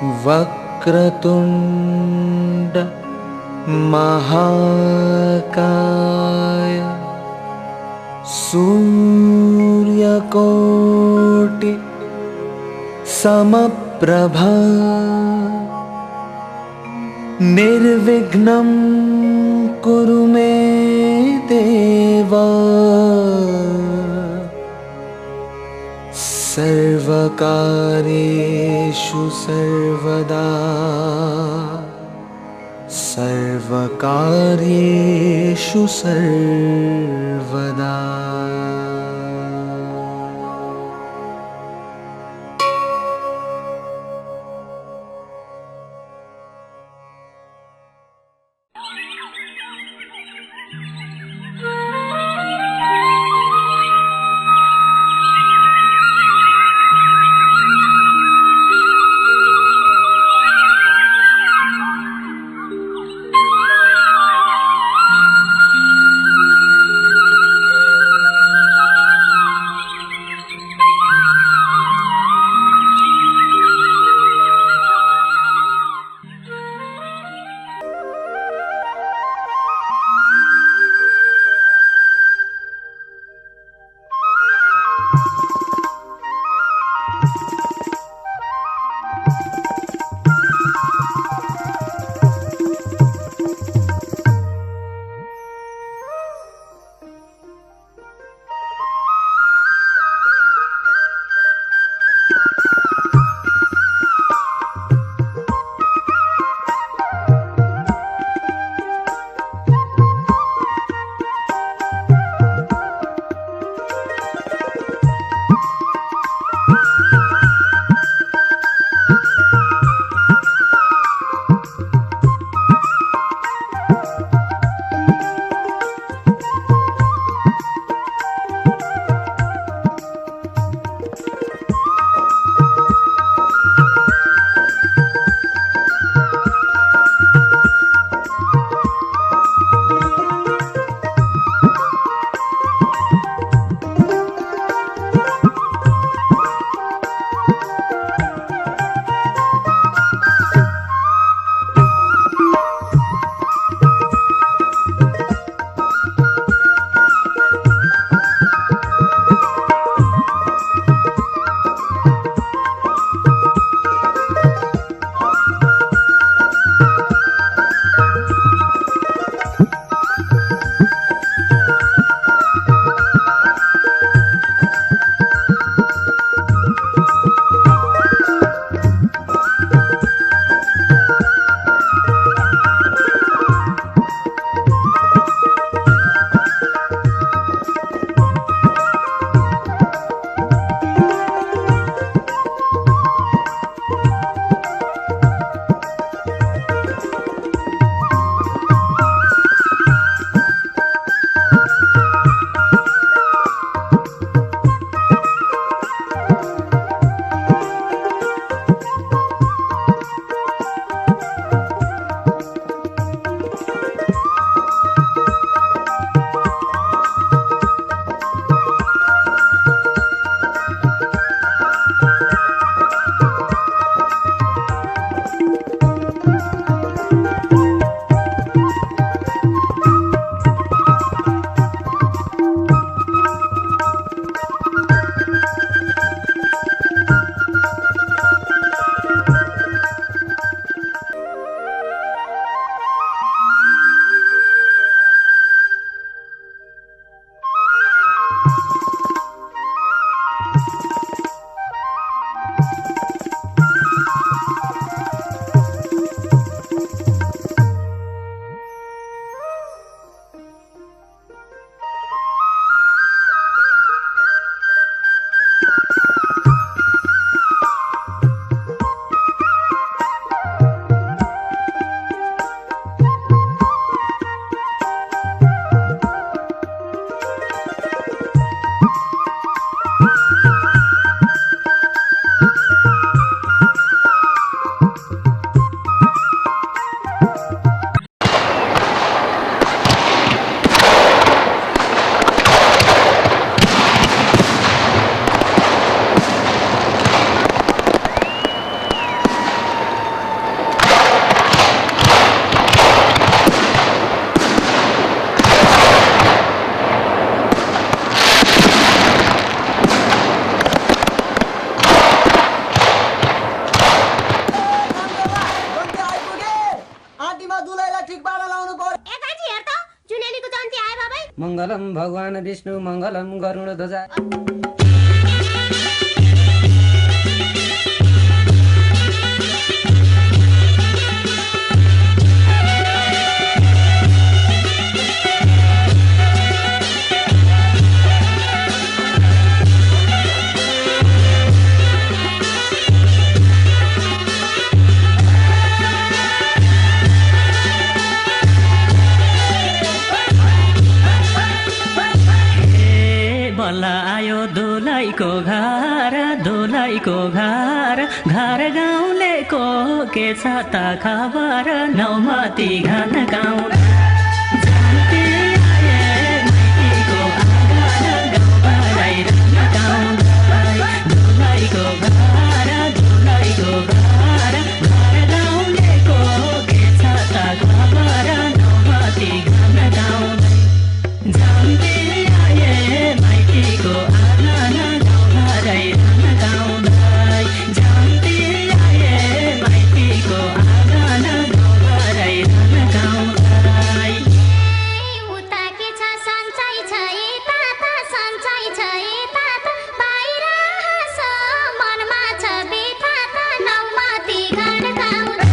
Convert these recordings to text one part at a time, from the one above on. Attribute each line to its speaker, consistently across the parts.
Speaker 1: वक्रतुण्ड महाकाय सूर्यकोटि समप्रभा निर्विघ्नं कुरु मे देव सर्वकार्येषु सर्वदा सर्वकार्येषु सर्वदा।
Speaker 2: मङ्गलम भगवान विष्णु मङ्गलम गरुडध्वजा।
Speaker 3: आयो दोलाइको घर घर गाउँलेको के छ त खबर नौमती घन गाउँ जान्ती आए माइतीको आँगन गाउँबाटै गाउँदै दोलाइको घर घर गाउँलेको के छ त खबर नौमती घन गाउँदै जान्ती आए माइतीको आँगन गाउँबाटै गाउँदै जान्ती आए माइतीको आँगन गाउँबाटै गाउँदै।
Speaker 4: उता के छ सन्चै छ यता त सन्चै छ यता त बाहिर हाँस मनमा छ बेथा त नौमती घन गाउँदै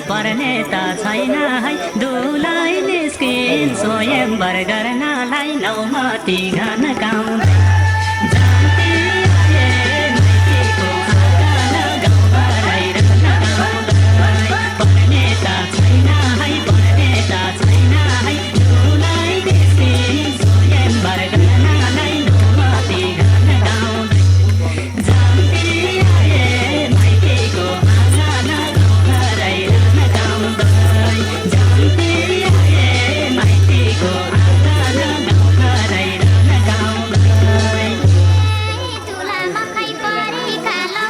Speaker 3: पर्ने त छैन है दुलाई निस्किन स्वयंवर गर्नलाई नौमती घन गाउँदै जान्ती आए माइतीको आँगन गाउँबाटै गाउँदै पर्ने त छैन है दुलाई निस्किन स्वयंवर गर्नलाई नौमती घन गाउँदै जान्ती आए माइतीको आँगन गाउँबाटै जान्ती आए माइतीको आँगन गाउँबाटै गाउँदै।
Speaker 4: तुला मकै परेका लौ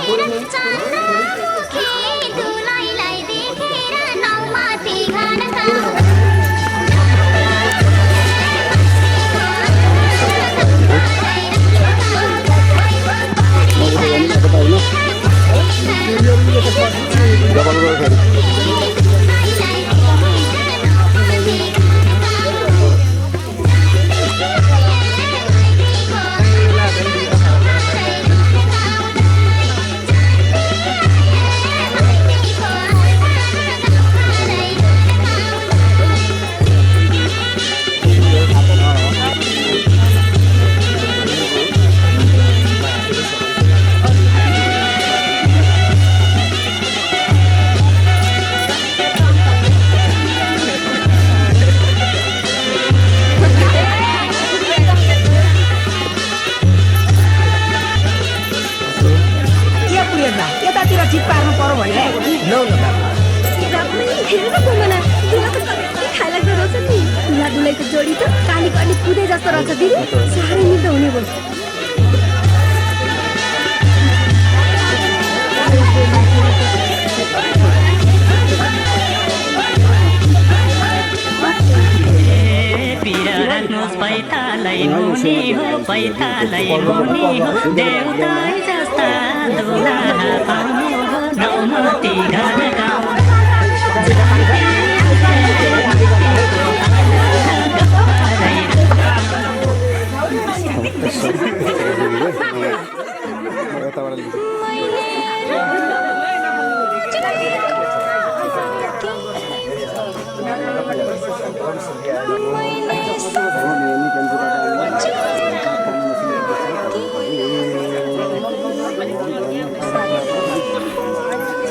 Speaker 4: हेर चन्द्र मुखी दुलाइलाई देखेर नौमती घन जोडी त कालीको अलिक कुदे जस्तो रहेछ दिदी साह्रै मिठो हुने भयो
Speaker 3: पैतालै मुनि हो देउताई जस्ता दुला पाउने नौमती घन गाउँ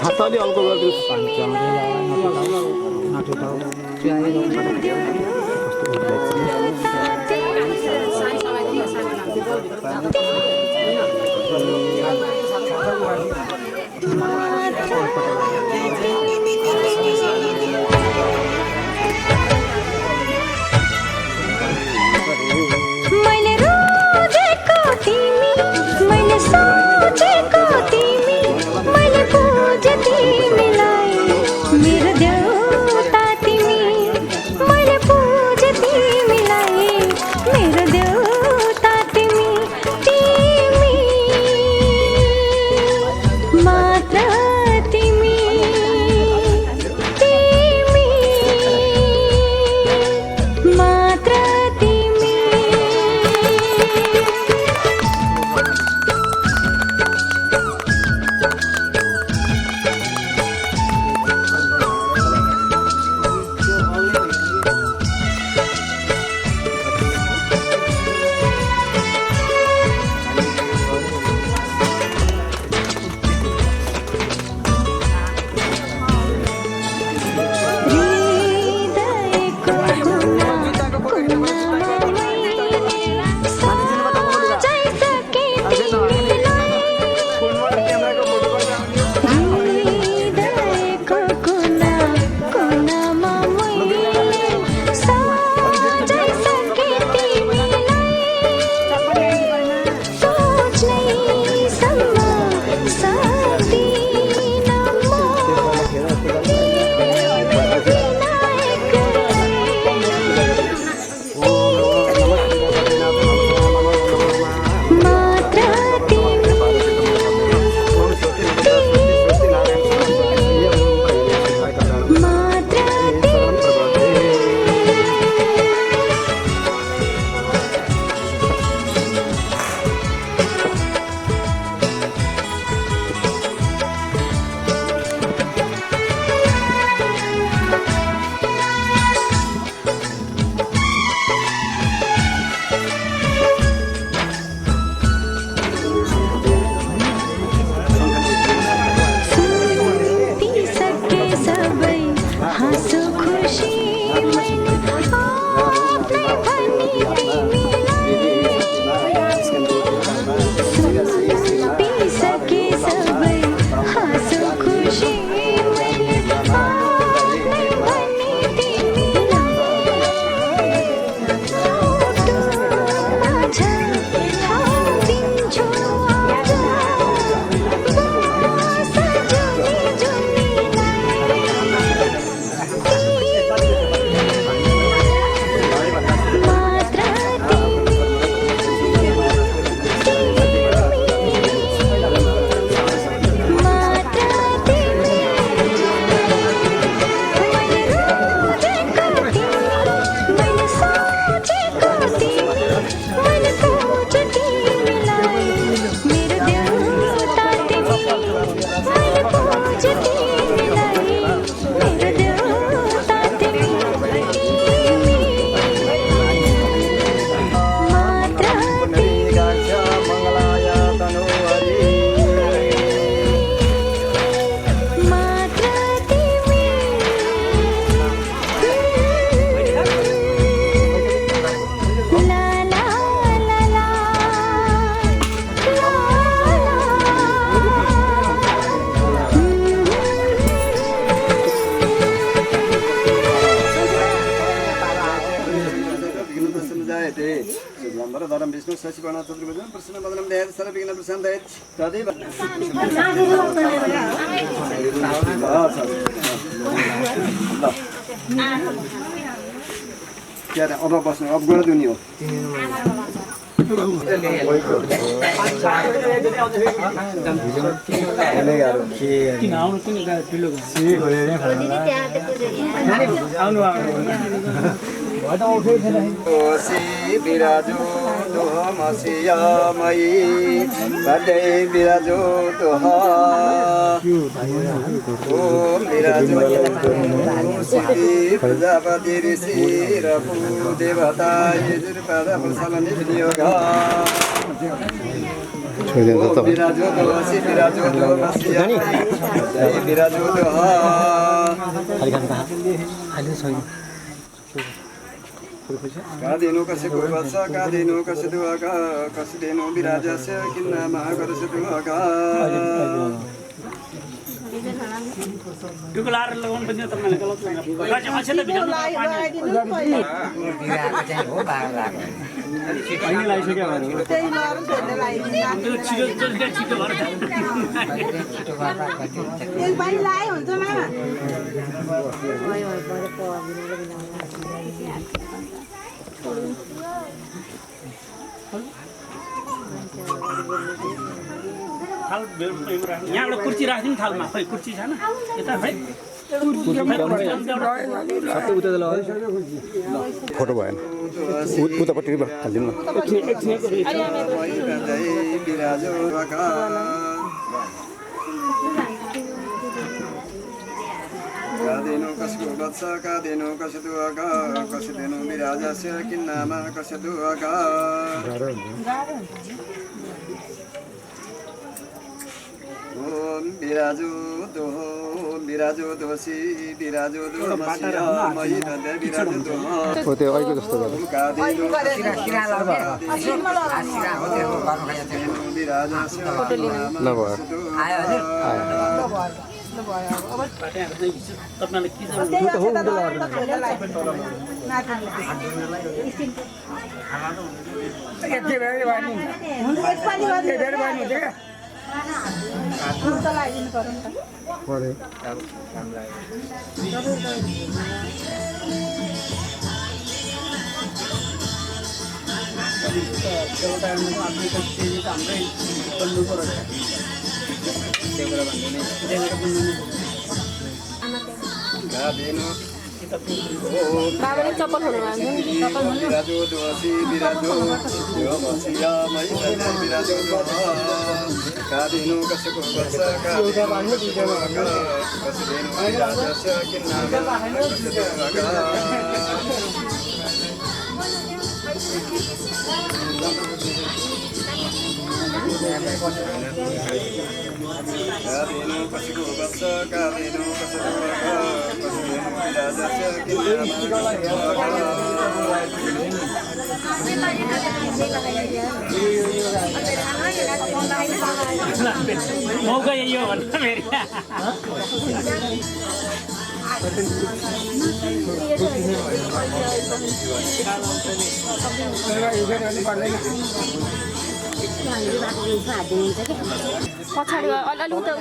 Speaker 5: हातले अल्को गरिदिनुहोस्
Speaker 6: मैले रोजेको तिमी मैले सोचेको तिमी मैले बुझे तिमीलाई मेरो देउता तिमी मैले बुझे तिमीलाई मेरो देउता तिमी तिमी मात्र तिमी तिमी मात्र तिमी हृदयको कुनामा मैले सजाइसके तिमीलाई हृदयको कुनामा मैले सजाइसके तिमीलाई सोच्नैसम्म सक्दिन म मात्र तिमी मात्र सके सबै हाँसो खुसी मैले आफ्नै भनी तिमीलाई सके सबै हाँसो खुसी मैले आफ्नै भनी तिमीलाई टुप्पोमा छ ठाउँ दिन्छु आज बस जुनी जुनीलाई मात्र तिमी मात्र तिमी मैले रोजेको तिमी मैले सोचेको तिमी मैले बुझे तिमीलाई मेरो देउता तिमी मैले बुझे तिमीलाई मेरो देउता तिमी तिमी मात्र तिमी मात्र तिमी ला ला ला ला
Speaker 5: धर्म विष्णु शशिवर्ण चतुर्भुजन प्रसन्न वदनं ध्यायेत् सर्वविघ्न प्रशान्तये तदेव क्या अरे अब बस्नु अब गएर दिउने हो बिराजो दोह मसियामयी सदै बिराजो दोह ओम बिराजो प्रजापति ऋषि रघु देवता यजुर्वेद प्रसन्न विनियोग बिराजो दोसी बिराजो दोह मसियामयी सदै बिराजो दोह कादेनो कसे गोवत्स कादेनो कसे दुआका कसे देनो विराजस्य किन्ना महाकरसे दुआका
Speaker 3: टुकलार लगाउनु पनि तपाईले गलत लाग्यो अझै त भिडियो अहिले लागिसक्यो छिटो यहाँबाट कुर्सी राखिदिउँ थालमा खै कुर्सी छैन यता खै
Speaker 7: फोटो भएन उतापट्टि हालिदिनु
Speaker 5: कादेनो कसको वत्स कादेनो कसे दुआका कसे देनो विराजस्य किन्नामा कसे दुआका ओम बिराजो दोसी बिराजो दोह मसियामयी सदै बिराजो दोह
Speaker 7: हो त्यो अहिलेको जस्तो गर्नु
Speaker 5: कादेनो विराजस्य
Speaker 7: नभयो
Speaker 3: तपाईँले के
Speaker 8: बाबाले चप्पल
Speaker 5: बिराजो दोसी बिराजो दोह मसियामयी सदै बिराजो दोह कादेनो कसको वत्स कादेनो कसे देनो विराजस्य किन्नामा कसे दुआका कादेनो कसको वत्स कादेनो कसे दुआका कसे देनो विराजस्य किन्नामा
Speaker 3: मौका यही हो भन्नु फेरि
Speaker 8: पछाडि अलि उता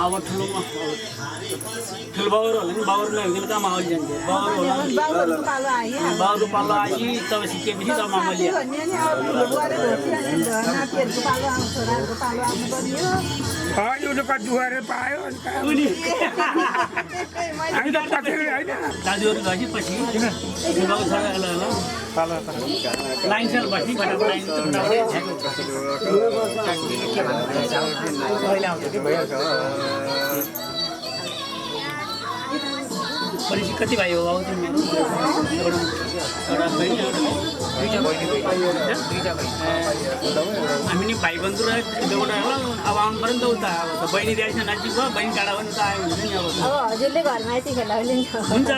Speaker 3: अब ठुलो बाउहरूले पनि बाउहरू नहुँदैन त माउली जान्थ्यो बाउहरूको पालो आएपछि तब सिकेपछि तब मामली दाजुहरू गएपछि पछि बाउ छोरा लाइन साल बस्ने फटाफट परिचय कति भयो बाबु तिमी हामी नि भाइ बन्धु र एउटा अब आउनु पऱ्यो नि त उता अब बहिनी रहेछ नजिक भयो बहिनी टाढा पनि त आयो हुन्छ नि अब
Speaker 8: हजुरले घरमा यति खेला
Speaker 3: हुन्छ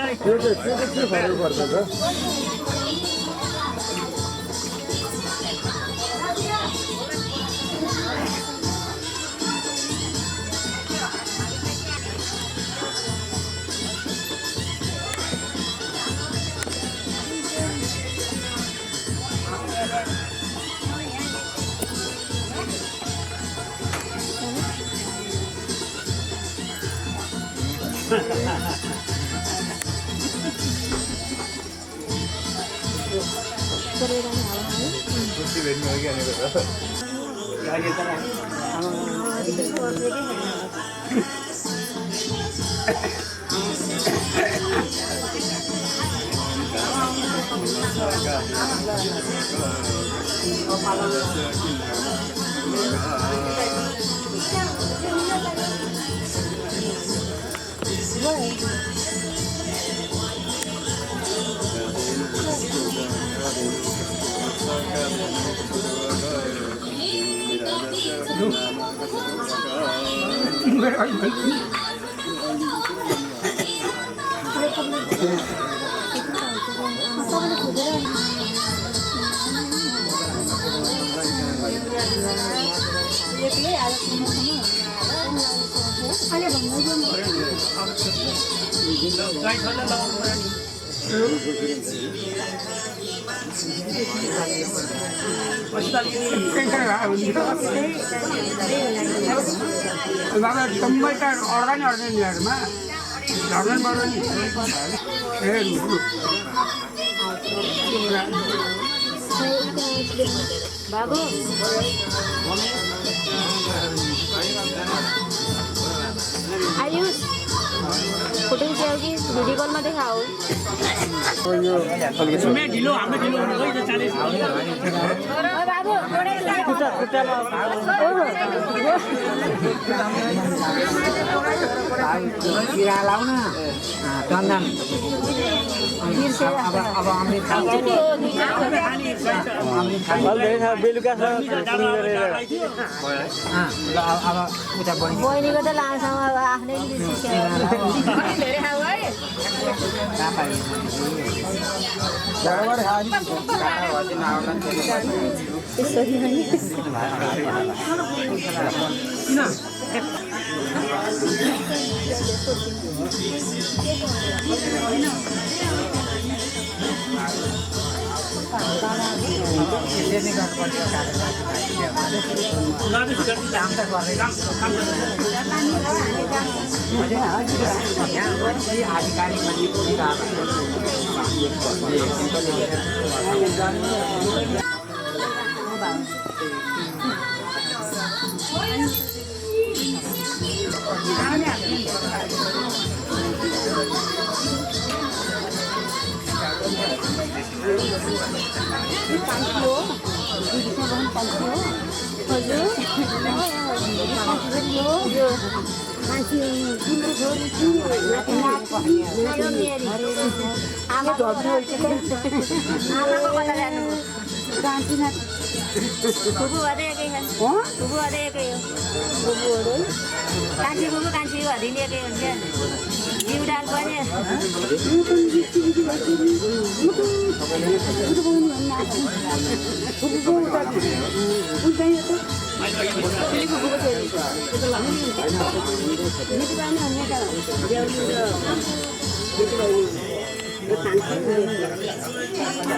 Speaker 8: बाबु आयुष फोटो खिचाओ कि भिडियो कलमा देखाओ
Speaker 3: ढिलो हाम्रो ढिलो हुनु गयो त 40
Speaker 8: बाबु
Speaker 2: चन्दन बेलुका
Speaker 8: बहिनीको त लामसँग अब आफ्नै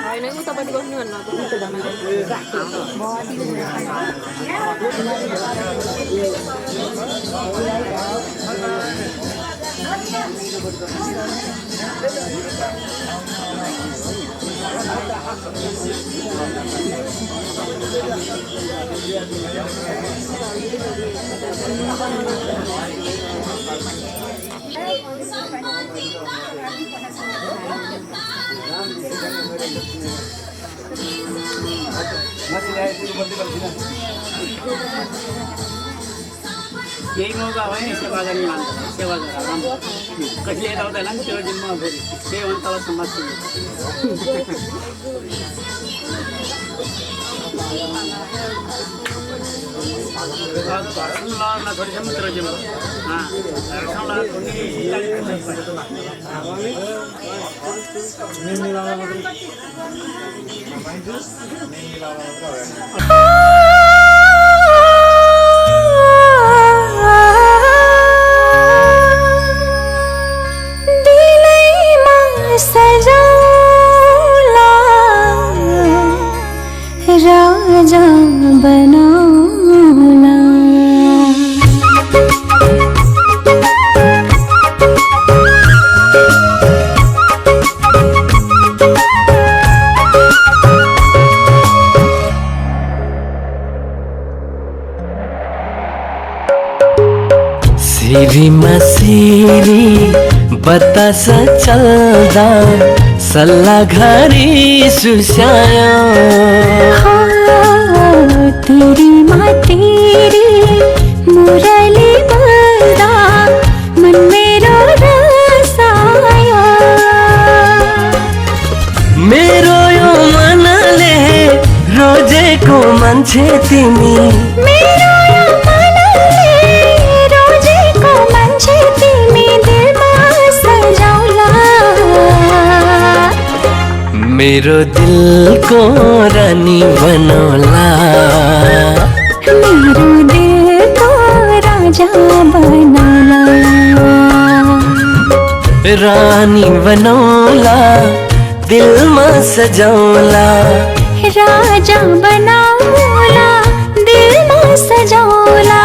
Speaker 8: होइन कि उतापट्टि बस्नु
Speaker 3: यही मौका भयो नि सेवा गर्ने मान्छे सेवा गरेर राम्रो कहिले यता उता लान्छ त्यो दिनमा फेरि त्यही हो नि तल समाज थोड़ी समुद्र जिम
Speaker 6: राजा बनाना
Speaker 1: सिरीमा सिरी बतास चल्दा सल्लाह घरी सुस्यायो
Speaker 6: तेरी माँ तेरी मुरली बल्दा मन मेरो रसायो
Speaker 1: मेरो यो मनले रोजेको मान्छे तिमी
Speaker 6: मेरो यो मनले रोजेको मान्छे तिमी दिलमा सजाउला
Speaker 1: मेरो दिलको रानी बनौला
Speaker 6: मेरो दिलको राजा बनौला
Speaker 1: रानी बनौला दिलमा सजाउला
Speaker 6: राजा बनौला दिलमा सजाउला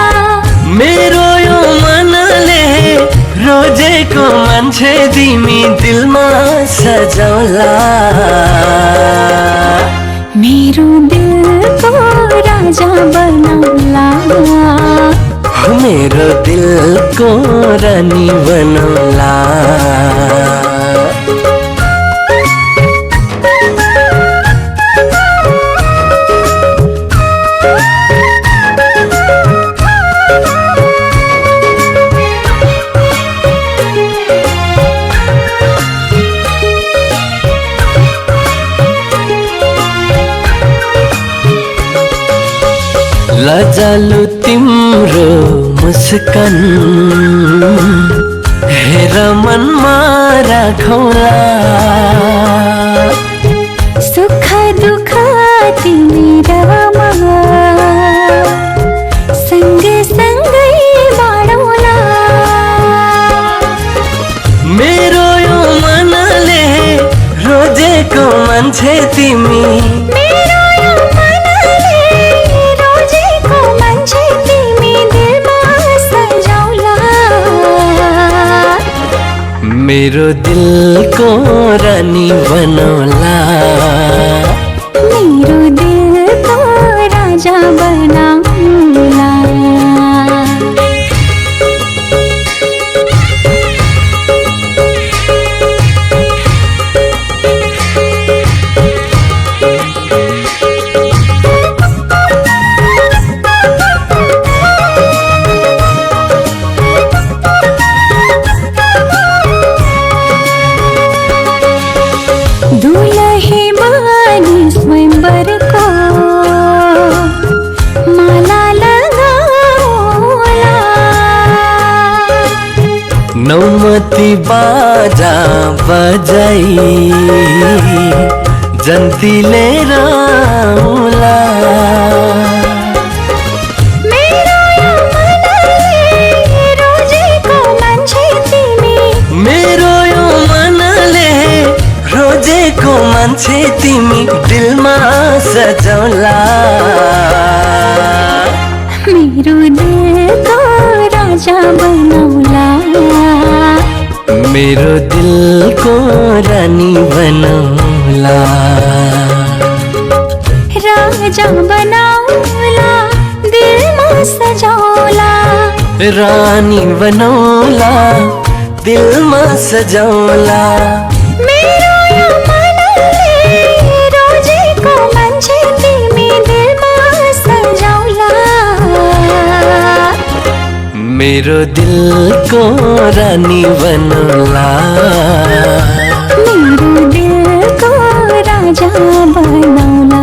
Speaker 1: मेरो यो मनले रोजेको मान्छे तिमी दिलमा सजाउला
Speaker 6: मेरो दिलको राजा बनौला
Speaker 1: मेरो दिलको रानी बनौला लजालु तिम्रो मुस्कान हेर मनमा राखौला
Speaker 6: सुख दुःख तिमी रमा सँगै सँगै बाँडौला
Speaker 1: मेरो यो मनले रोजेको मान्छे तिमी
Speaker 6: मेरो यो मनले रोजेको मान्छे तिमी दिलमा सजाउला
Speaker 1: मेरो दिलको रानी बनौला
Speaker 6: मेरो दिलको राजा बनौला दुलही मानी स्वयंवरको माला लगाउला
Speaker 1: नौमती बाजा बजाई जन्तीले राउला
Speaker 6: मेरो यो मनले रोजेको मान्छे तिमी
Speaker 1: मेरो यो मनले सजौला
Speaker 6: मेरो दिलको राजा बनौला
Speaker 1: मेरो दिलको रानी बनौला
Speaker 6: राजा बनौला दिलमा सजौला
Speaker 1: रानी बनौला दिलमा सजौला
Speaker 6: मेरो यो मनले रोजेको मान्छे तिमी दिलमा सजौला
Speaker 1: मेरो दिलको रानी बनौला
Speaker 6: मेरो दिलको राजा बनौला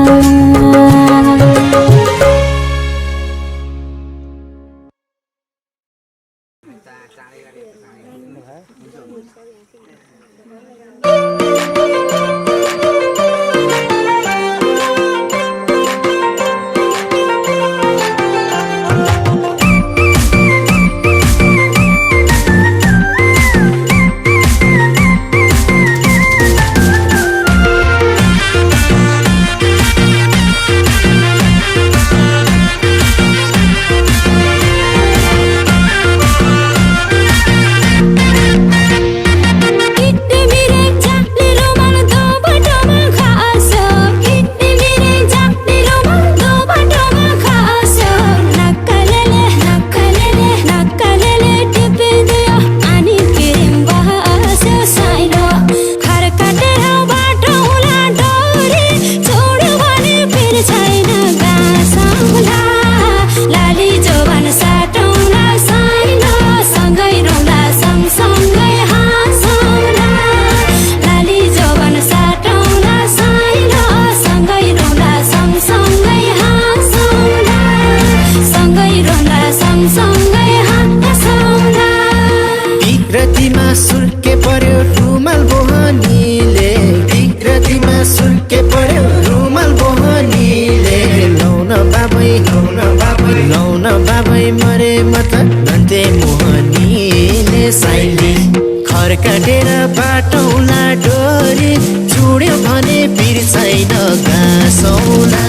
Speaker 9: काटेर बाटौला डोरी चुड्यो भने बिर्सैन गाँसौला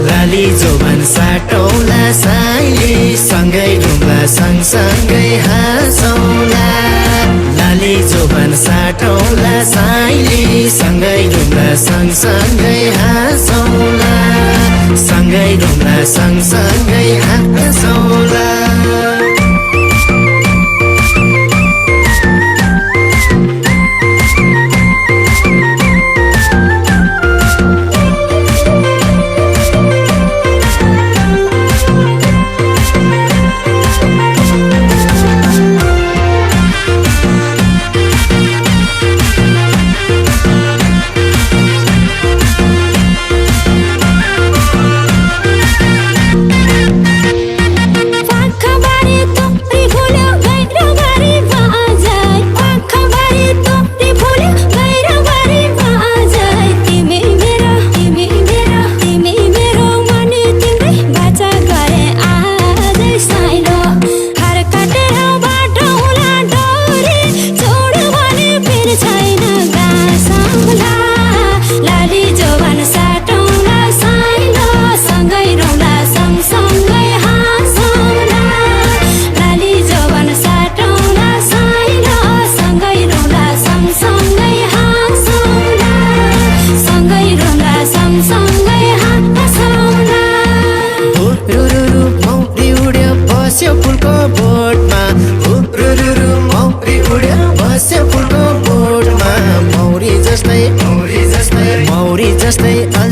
Speaker 9: लाली जोबन साटौला साइली सँगै ढुङ्गा सँगसँगै हाँसौला लाली जोबन साटौला साइली सँगै ढुङ्गा सँगसँगै हाँसौला सँगै ढुङ्गा सँगसँगै हाँसौला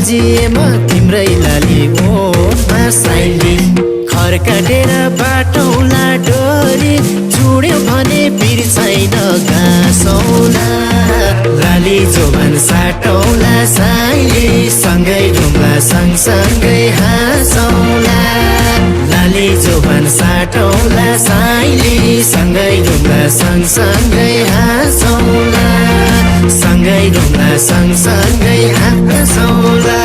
Speaker 9: अल्झिएमा तिम्रै लाली ओठमा साइली खर काटेर बाटौला डोरी चुड्यो भने बिर्सैन गाँसौला लाली जोबन साटौला साइली सँगै ढुङ्गा सँगसँगै हाँसौला लाली जोबन साटौला साइली सँगै ढुङ्गा सँगसँगै हाँसौला सँगै ढुङ्गा सँगसँगै हाँसौला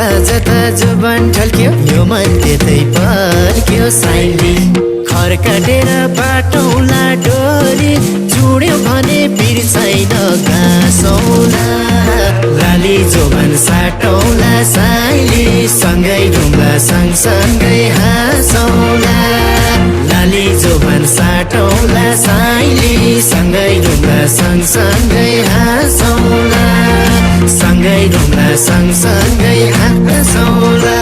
Speaker 9: जता जता जुबान ढल्क्यो यो मन त्यतै पर्क्यो साइली खर काटेर बाटौला डोरी जुड्यो भने बिर्सैन गाँसौला लाली जोबन साटौला साइली सँगै ढुङ्गा सँगसँगै हाँसौला लाली जोबन साटौला साइली सँगै ढुङ्गा सँगसँगै हाँसौला सँगै ढुङ्गा सँगसँगै हाँसौला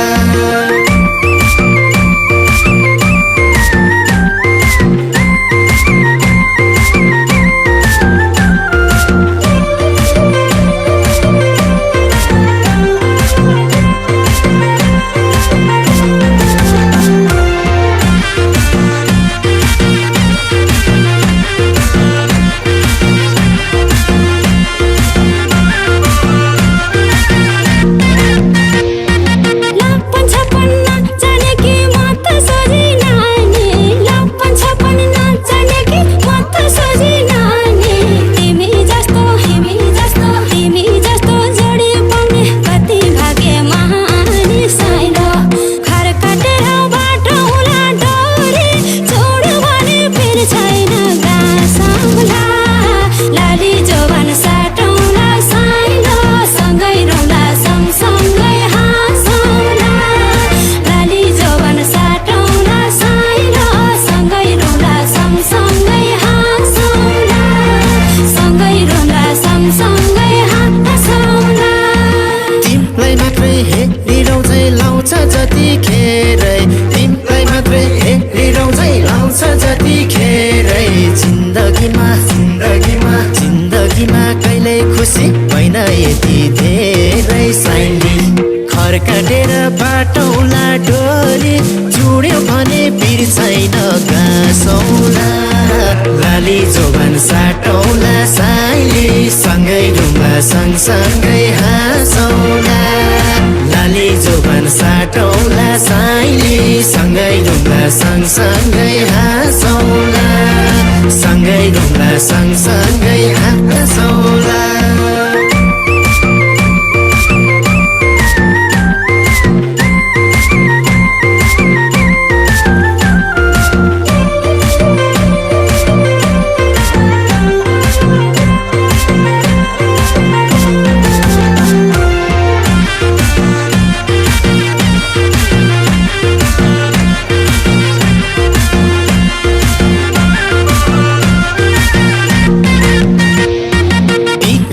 Speaker 9: जिन्दगीमा कहिले खुसी होइन यति धेरै साइली खर काटेर बाटौला डोरी जुड्यो भने बिर्सैन गाँसौला लाली जोबन साटौला साइली सँगै ढुङ्गा सँगसँगै हाँसौला लाली जोबन साटौला साइली सँगै ढुङ्गा सँगसँगै हाँसौला सँगै ढुङ्गा सँगसँगै हाँसौला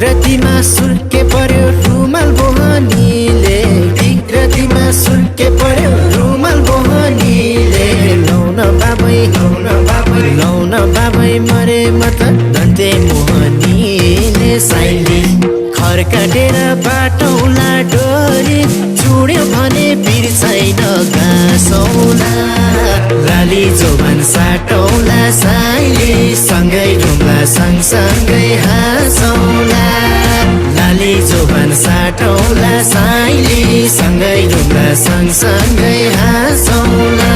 Speaker 9: रतिमा सुल्के पर्यो रुमाल बोहनीले रतिमा सुल्के पर्यो रुमाल बोहनीले लौन बाबै मरे मत धन्ते मोहनीले साइली खर काटेर बाटौला डोरी जुड्यो भने बिर्सैन गाँसौला लाली जोबन साटौला साइली सँगै ढुङ्गा सँगसँगै हाँसौला लाली जोबन साटौला साइली सँगै ढुङ्गा सँगसँगै हाँसौला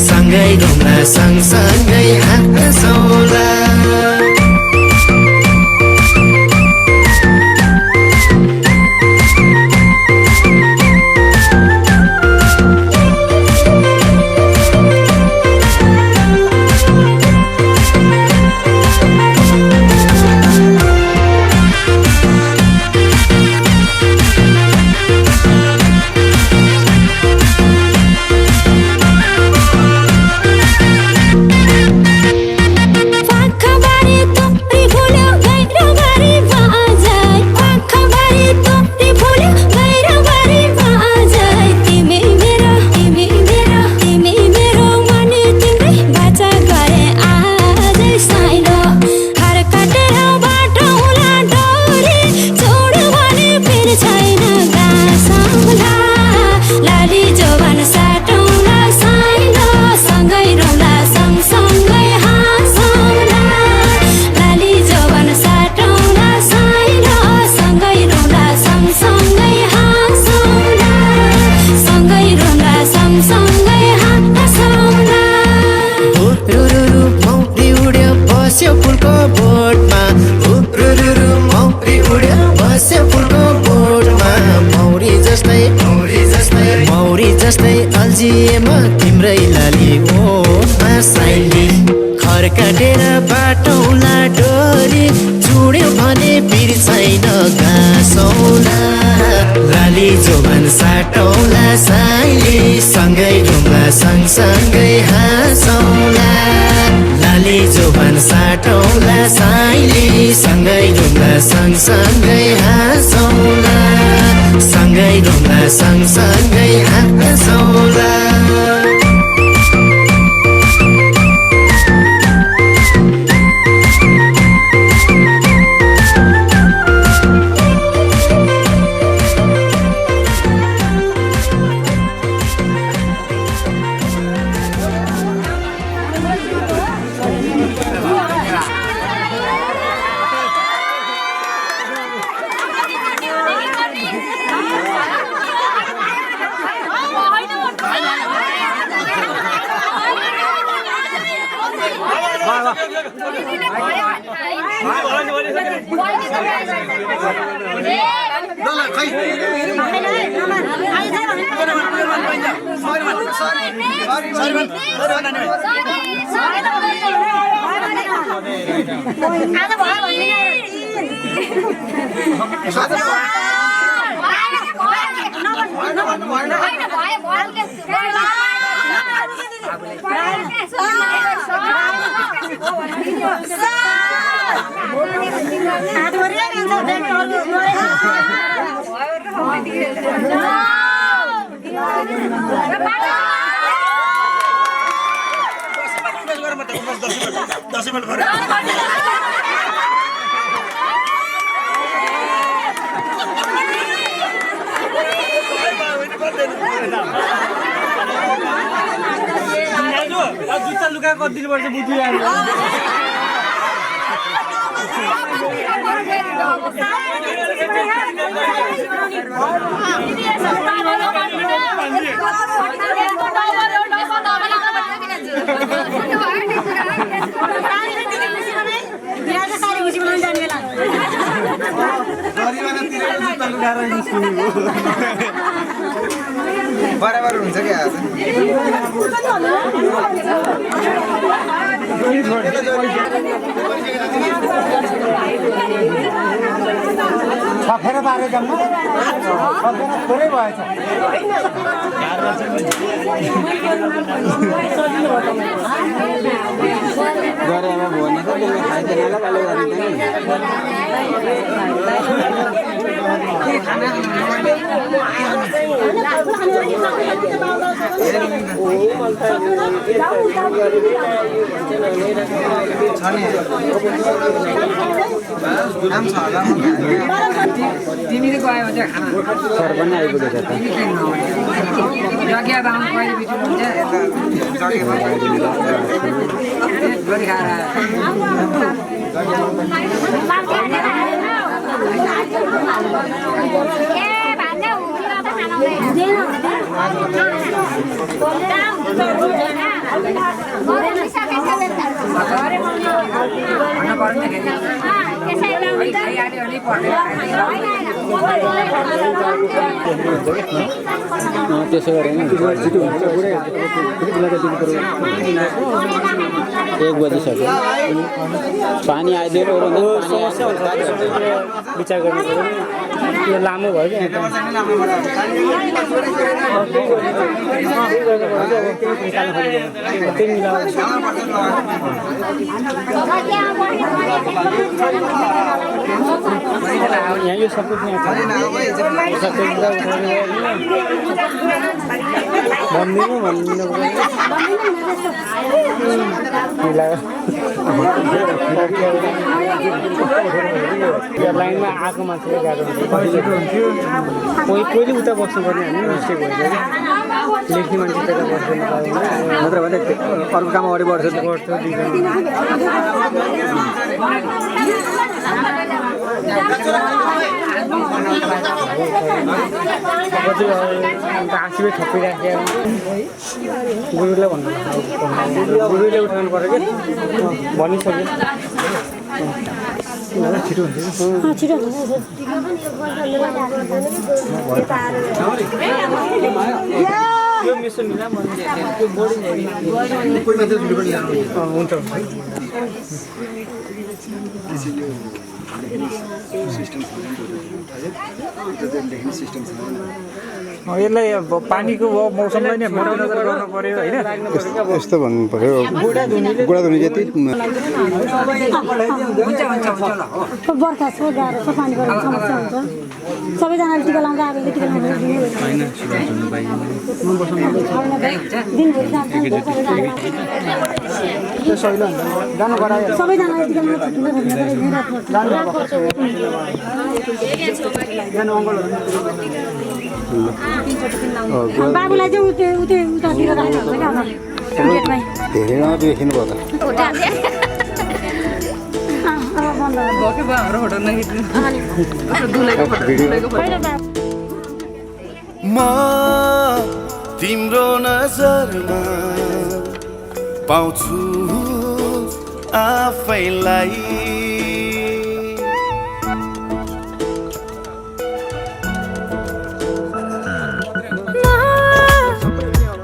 Speaker 9: सँगै ढुङ्गा सँगसँगै हाँसौला
Speaker 4: पाखबारी
Speaker 9: जस्तै अल्झिएमा तिम्रै लाली ओठमा साइली खर काटेर बाटौला डोरी चुड्यो भने बिर्सैन घाँसौला लाली जोबान साटौला साइली सँगै ढुङ्गा सँगसँगै हाँसौला लाली जोबान साटौला साइली सँगै ढुङ्गा सँगसँगै हाँसौला सँगै ढुङ्गा सँगसँगै हाँसौला
Speaker 3: जुत्ता लुगा गरिदिनुपर्छ बुझ्नु
Speaker 5: बराबर हुन्छ क्या
Speaker 7: फेर बारे जम्मा थोरै भएछ गरेमा भयो नि त त्यसले खाइदिएन ल कहिले गरिदिएन
Speaker 2: तिमीले गयो भने खाना
Speaker 7: सर पनि आइपुगेछ त
Speaker 2: जग्गा बाहुन कहिले बिचमा हुन्छ गरी खाएर
Speaker 7: त्यसो गरेर छिटो हुन्छ पुरै बेलुका दिनु पर्यो 1 बजिसक्यो पानी आइदिएर
Speaker 3: विचार गर्नु पर्यो यो लामो भयो कि यहाँ यो सब कुछ लाइनमा आएको मान्छेले गाह्रो हुन्छ पहिले उता बस्नुपर्ने हामी मिस्टेक भन्छ लेख्ने मान्छे त्यता बस्दैन
Speaker 7: नत्र भने अर्को काम अगाडि बढ्छ
Speaker 3: आँसुले थपिराख्यो गुरुलाई भन्नु गुरुले उठाउनु पर्यो कि भनिसक्यो छिटो हुन्छ
Speaker 6: छिटो
Speaker 7: यसलाई पानीको मौसमलाई नै मध्यनजर गर्नु पर्यो होइन
Speaker 5: यस्तो भन्नु पर्यो गुडा धुने जति
Speaker 6: बर्खा छ गाह्रो छ पानी परेको समस्या हुन्छ सबैजनाले टिका लाउँदा अब टिका लाउँदा दिनभरि सबैजनाले टिका बाबुलाई चाहिँ उतातिर राख्नुहुन्छ क्या गेटमै
Speaker 5: धेरै नदेखिनु भयो
Speaker 10: म तिम्रो नजरमा पाउँछु आफैलाई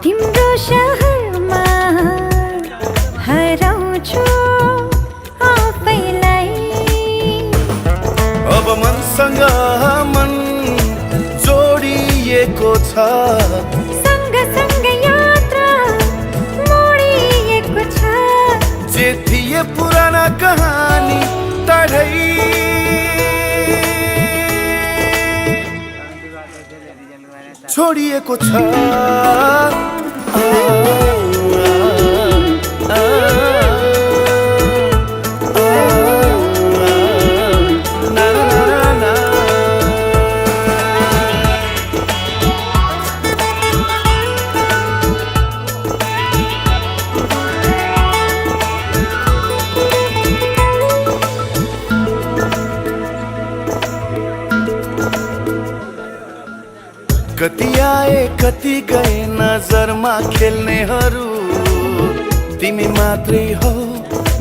Speaker 6: तिम्रो शहरमा हराउँछु आफैलाई
Speaker 10: अब मनसँग मन जोडिएको छ
Speaker 6: सँगसँग यात्रा मोडिएको छ
Speaker 10: जे थिए पुराना कहानी टाढै छोडिएको छ कति आए कति गए नजरमा खेल्नेहरू तिमी मात्रै हो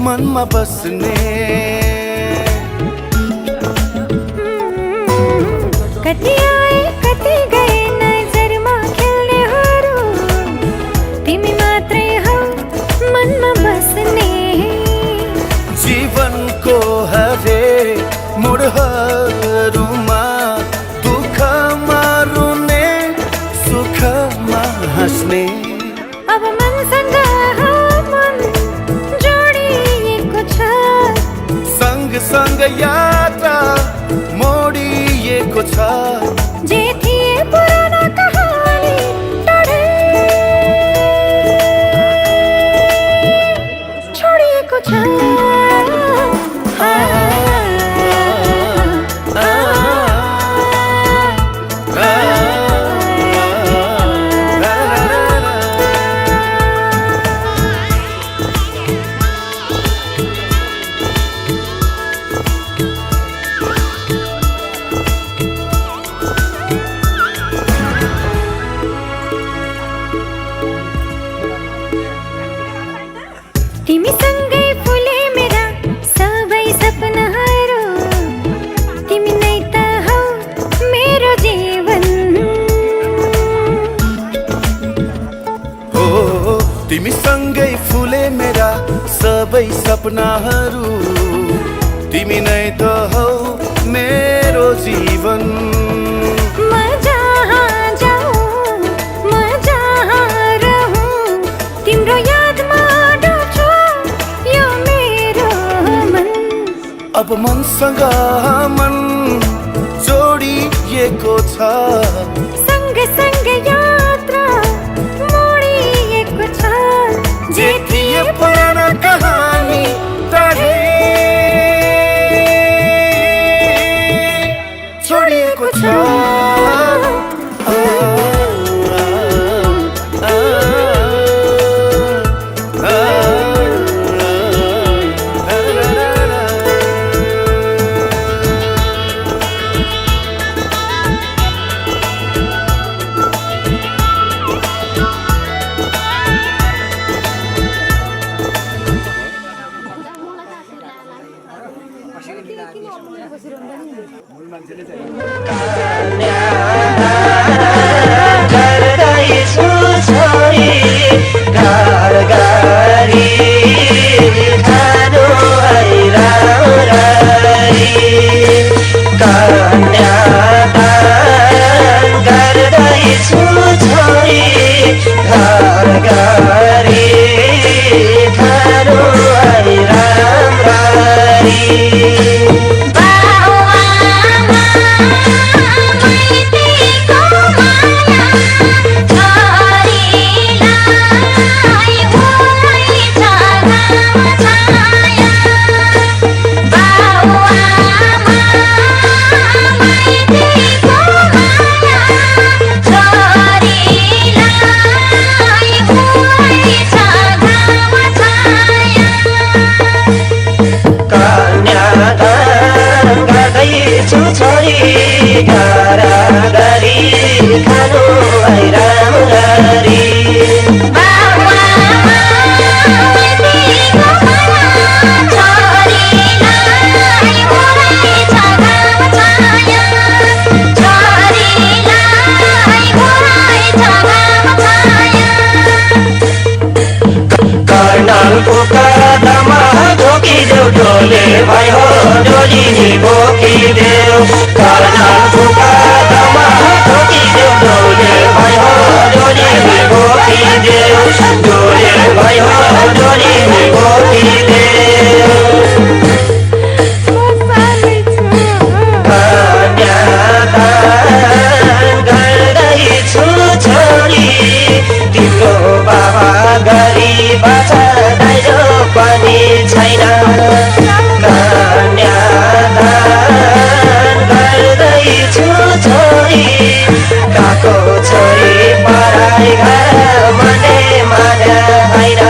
Speaker 10: मनमा बस्ने
Speaker 6: कति आए कति गए नजरमा खेल्नेहरू तिमी मात्रै हो मनमा बस्ने
Speaker 10: जीवनको हरेक मोडहरूमा दुःखमा रुने सुखमा हाँस्ने
Speaker 6: अब मनसँग मन जोडिएको छ
Speaker 10: सँगसँग यात्रा मोडिएको छ
Speaker 6: जे थिए पुराना कहानी टाढै छोडिएको छ तिमीसँगै फुले मेरा सबै सपनाहरू तिमी नै त हौ मेरो जीवन
Speaker 10: हो तिमीसँगै फुले मेरा सबै सपनाहरू तिमी नै त हौ मेरो जीवन
Speaker 6: म जहाँ जाऊँ म जहाँ रहूँ तिम्रो यादमा
Speaker 10: अब मनसँग मन जोडिएको छ
Speaker 6: सँगसँग यात्रा मोडिएको छ
Speaker 10: जे थिए पुराना कहानी टाढै छोडिएको छ
Speaker 1: भयो डोली नि बोकिदेऊ कर्नल फुकामा ठोकिदेऊ डोले भयो डोली नि बोकिदेऊ डोले भयो डोली नि बोकिदेऊ गर्दैछु छोरी तिम्रो बाबा गरिब छ दाइजो पनि छैन कन्यादान गर्दैछु छोरी काको छोरी पढाइ घर भने माया होइन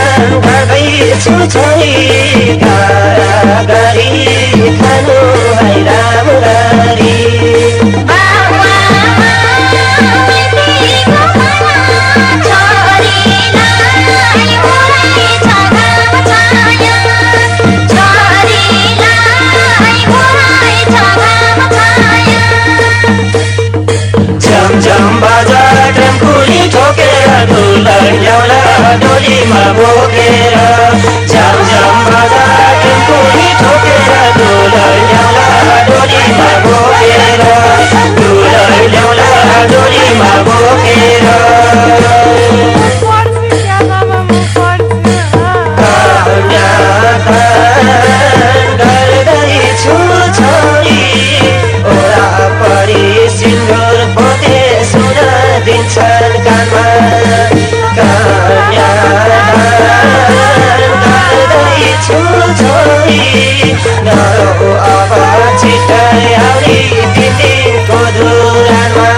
Speaker 1: गर्दैछु छोरी कारागारी खानु है राम्ररी झमझम बाजा टेम्पुली ठोकेर दुलर ल्याउला डोलीमा बोकेर झमझम बाजा टेम्पुली ठोकेर दुलर ल्याउला डोलीमा बोकेर दुलर ल्याउला डोलीमा बोकेर गर्दैछु छोरी ओरापरि सिन्दुर पोते सुन दिन्छन् कानमा गर्दैछु छोरी नरो अब छिट्टै आउने तिमीको दुरानमा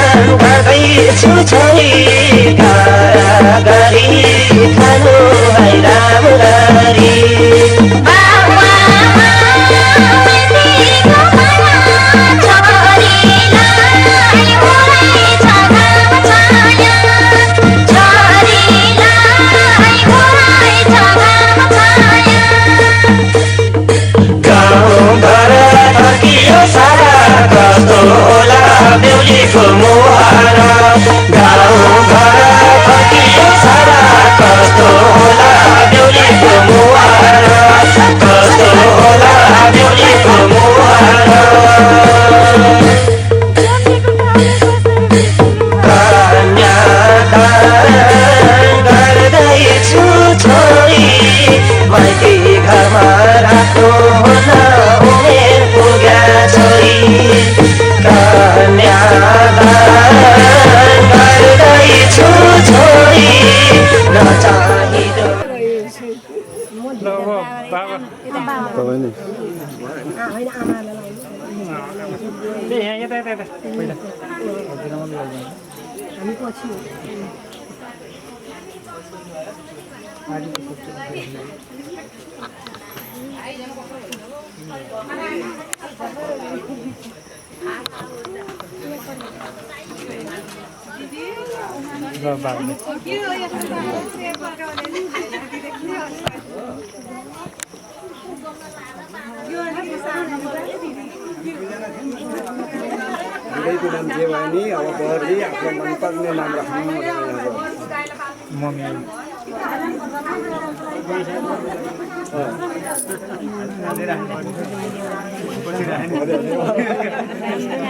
Speaker 1: गर्दैछु छोरी कारागारी खानु है राम्ररी गाउँघर फर्कियो सारा कस्तो होला बेहुलीको मुहार गाउँघर फर्कियो सारा कस्तो होला बेहुलीको मुहार कस्तो होला बेहुलीको मुहार कन्यादान गर्दैछु छोरी माइती घरमा राख्नु हुन उमेर पुग्या छोरी कन्यादान गर्दैछु छोरी नचाहिदो
Speaker 5: बुढैको नाम जे भयो नि अब बरले आफ्नो मनपर्ने नाम राख्नु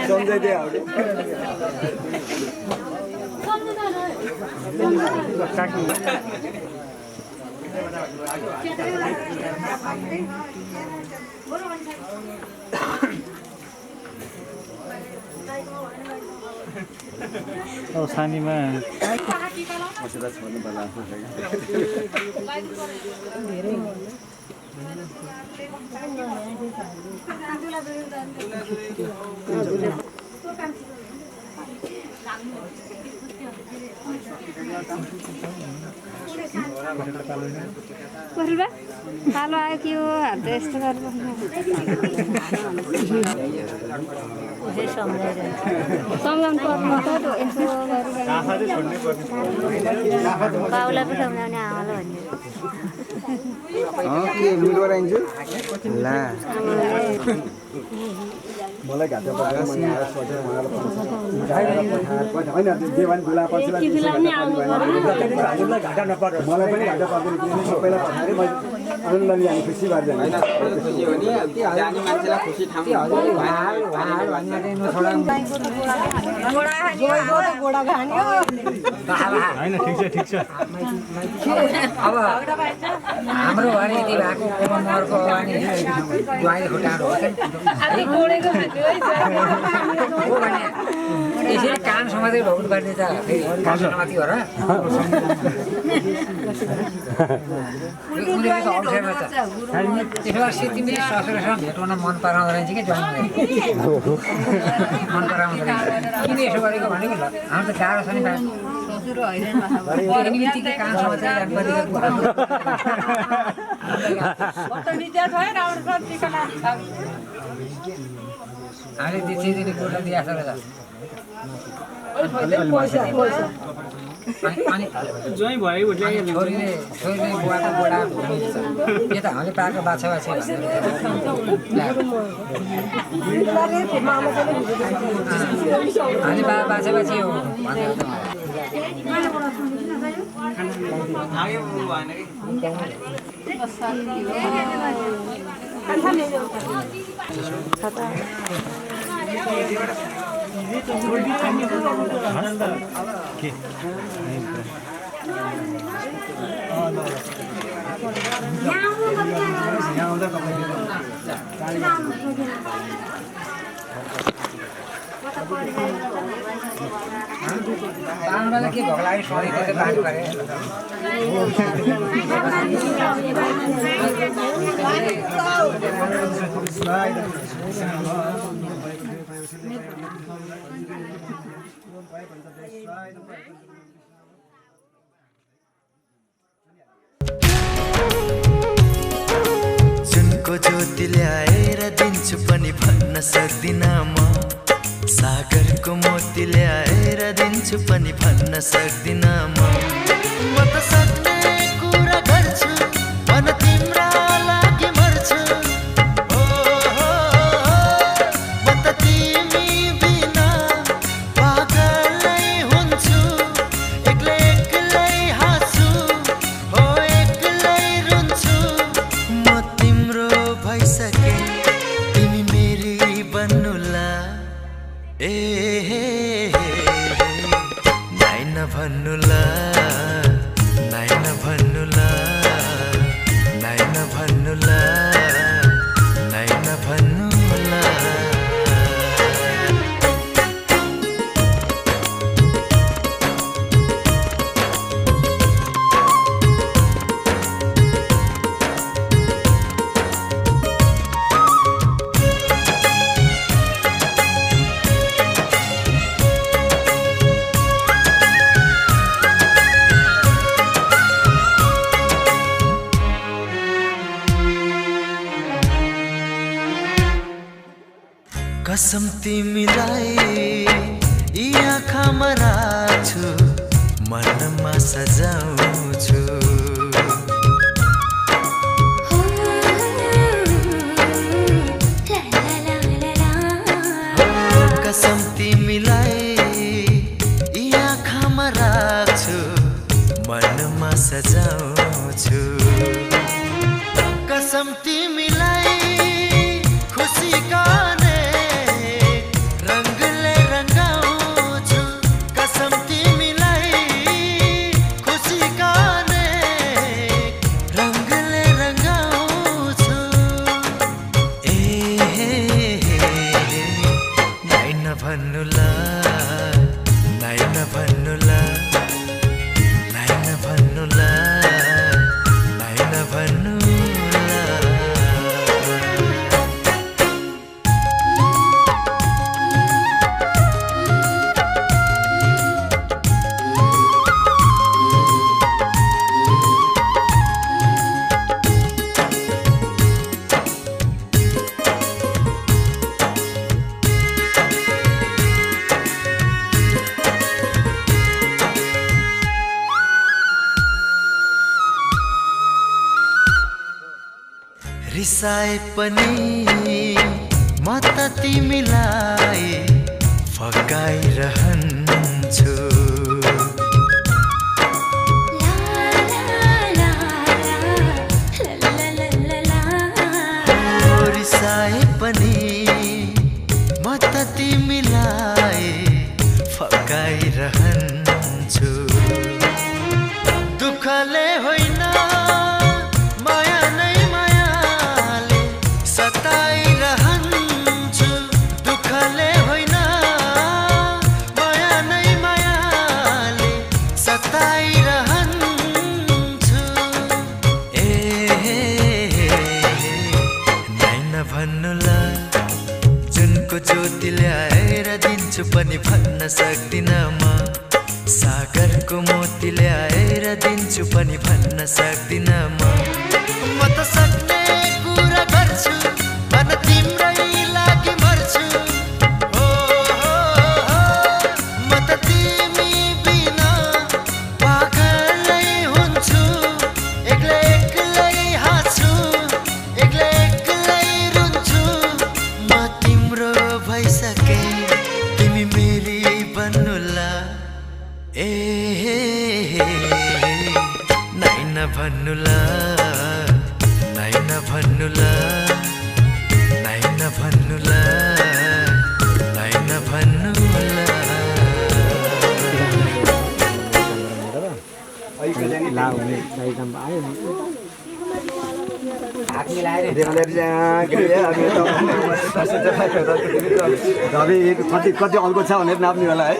Speaker 5: सम्झाइदिए
Speaker 7: अब सानीमा
Speaker 6: कालो आयो कि हो हात यस्तो सम्झाउनु पर्नु बाउलाई पठाउने आमालाई
Speaker 7: मलाई घाटा परेर मैले सोचे होइन देवान बुला पछि हजुरलाई घाटा नपर्छ मलाई पनि घाटा पर्दैन किनभने सबैलाई पठाएर मैले आनन्दले हामी खुसी भएर जाने
Speaker 2: खुसी हो नि जाने मान्छेलाई खुसी ठाउँ
Speaker 7: होइन ठिक छ
Speaker 2: अब हाम्रो भने यति भएको मर्को अनि ज्वाइँ खुट्टाहरू हो यसरी कान समातेर भोग्नु पर्ने त कान समाति हो र अवसरमा त त्यसो भए तिमीले ससुरासँग भेट हुन मन पराउँदो रहेछ कि ज्वाइँ मन पराउँदो रहेछ किन यसो गरेको भनेको ल हाम्रो त गाह्रो छ नि बित्तिकै कान समातेर हामीले त्यसरी गोटा दिएको छ अनि
Speaker 3: ज्वाइँ भयो
Speaker 2: छोरीले बुवाको गोडा यो त हामीले पाएको बाछा बाछा हामीले बाछा बाछी हो पानीमा के भोग लाग्यो सधैँ त्यो पानी परे
Speaker 9: जुनको ज्योति ल्याएर दिन्छु पनि भन्न सक्दिनँ म सागरको मोती ल्याएर दिन्छु पनि भन्न सक्दिनँ म त सक्ने कुरा गर्छु भन तिम्रा लागि मर्छु म त तिमी बिना पागलै हुन्छु एक्लै एक्लै हाँस्छु हो एक्लै रुन्छु म तिम्रो भइसके तिमी मेरी बन्नुला ए नाइ नभन्नुला नाइ नभन्नुला नाइ नभन्नुला नाइ नभन्नुला कसम तिमीलाई यी आँखामा राख्छु मनमा सजाउँछु कसम तिमीलाई यी आँखामा राख्छु मनमा सजाउँछु कसम तिमीलाई खुसी गाने रंगले रंगाउँछु कसम तिमीलाई खुसी गाने रंगले रंगाउँछु ए रिसाए पनि म त तिमीलाई फकाइरहन्छु रिसाए पनि म त तिमीलाई फकाइरहन्छु दुःखले होइन माया नै मायाले सताइरहन्छु दुःखले होइन माया नै मायाले सताइरहन्छु ए नाइन भन्नुला जुनको ज्योति ल्याएर दिन्छु पनि भन्न सक्दिनँ म सागरको मोती ल्याएर दिन्छु पनि भन्न सक्दिनँ म त सक्ने कुरा गर्छु मन तिम्रै लागि मर्छु हो म त तिमी बिना पागलै हुन्छु एक्लै एक्लै हाँस्छु एक्लै एक्लै रुन्छु म तिम्रो भइसके तिमी मेरी बन्नुला ए नाइन भन्नुला नाइन भन्नुला नाइन भन्नुला नाइन भन्नुला
Speaker 7: कति अल्को छ भनेर नाप्ने होला है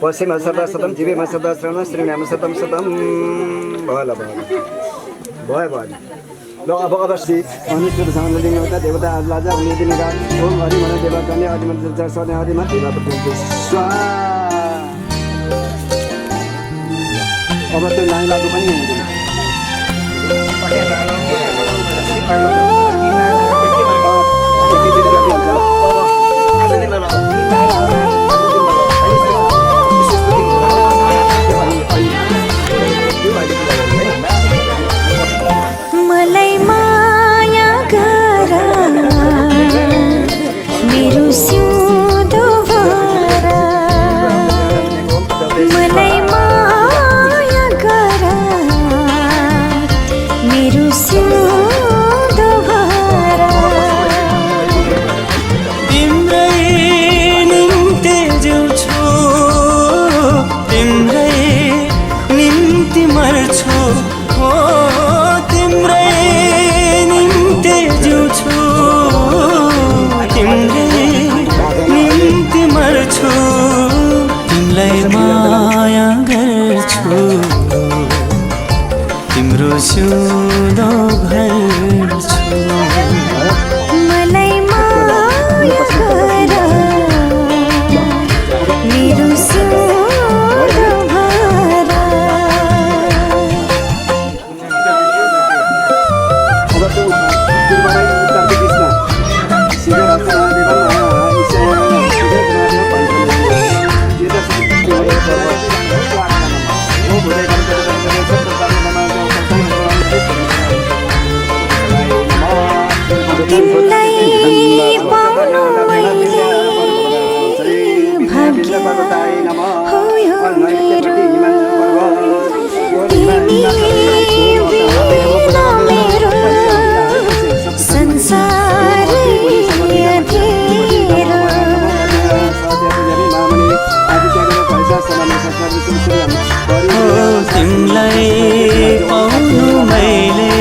Speaker 7: पश्चिम सदा सदम जीवेमा सदा श्रवण श्रीनाम सदम सदम भयो भयो ल अब अवश्य अनुष्ठसँग लिङ्गता देवता लाजा हुने दिनका ओम हरिमन देवताले हरिमन सने हरिमन देवता अब त्यो नाइ लागु पनि हुँदैन
Speaker 11: मलाई माया गर मेरो सिउँदो भर मलाई माया गर मेरो सिउँदो भर
Speaker 1: तिम्रै निम्ति जिउँछु तिम्रै निम्ति मर्छु हो तिम्रै निम्ति जिउँछु तिम्रै निम्ति मर्छु तिमीलाई माया गर्छु तिम्रो सिउँदो भर्छु
Speaker 11: मलाई माया गर मेरो सिउँदो भर तिमीलाई पाउनु मैले भाग्य हो यो मेरो तिमी बिना मेरो संसारै अँध्यारो
Speaker 1: तिमीलाई पाउनु मैले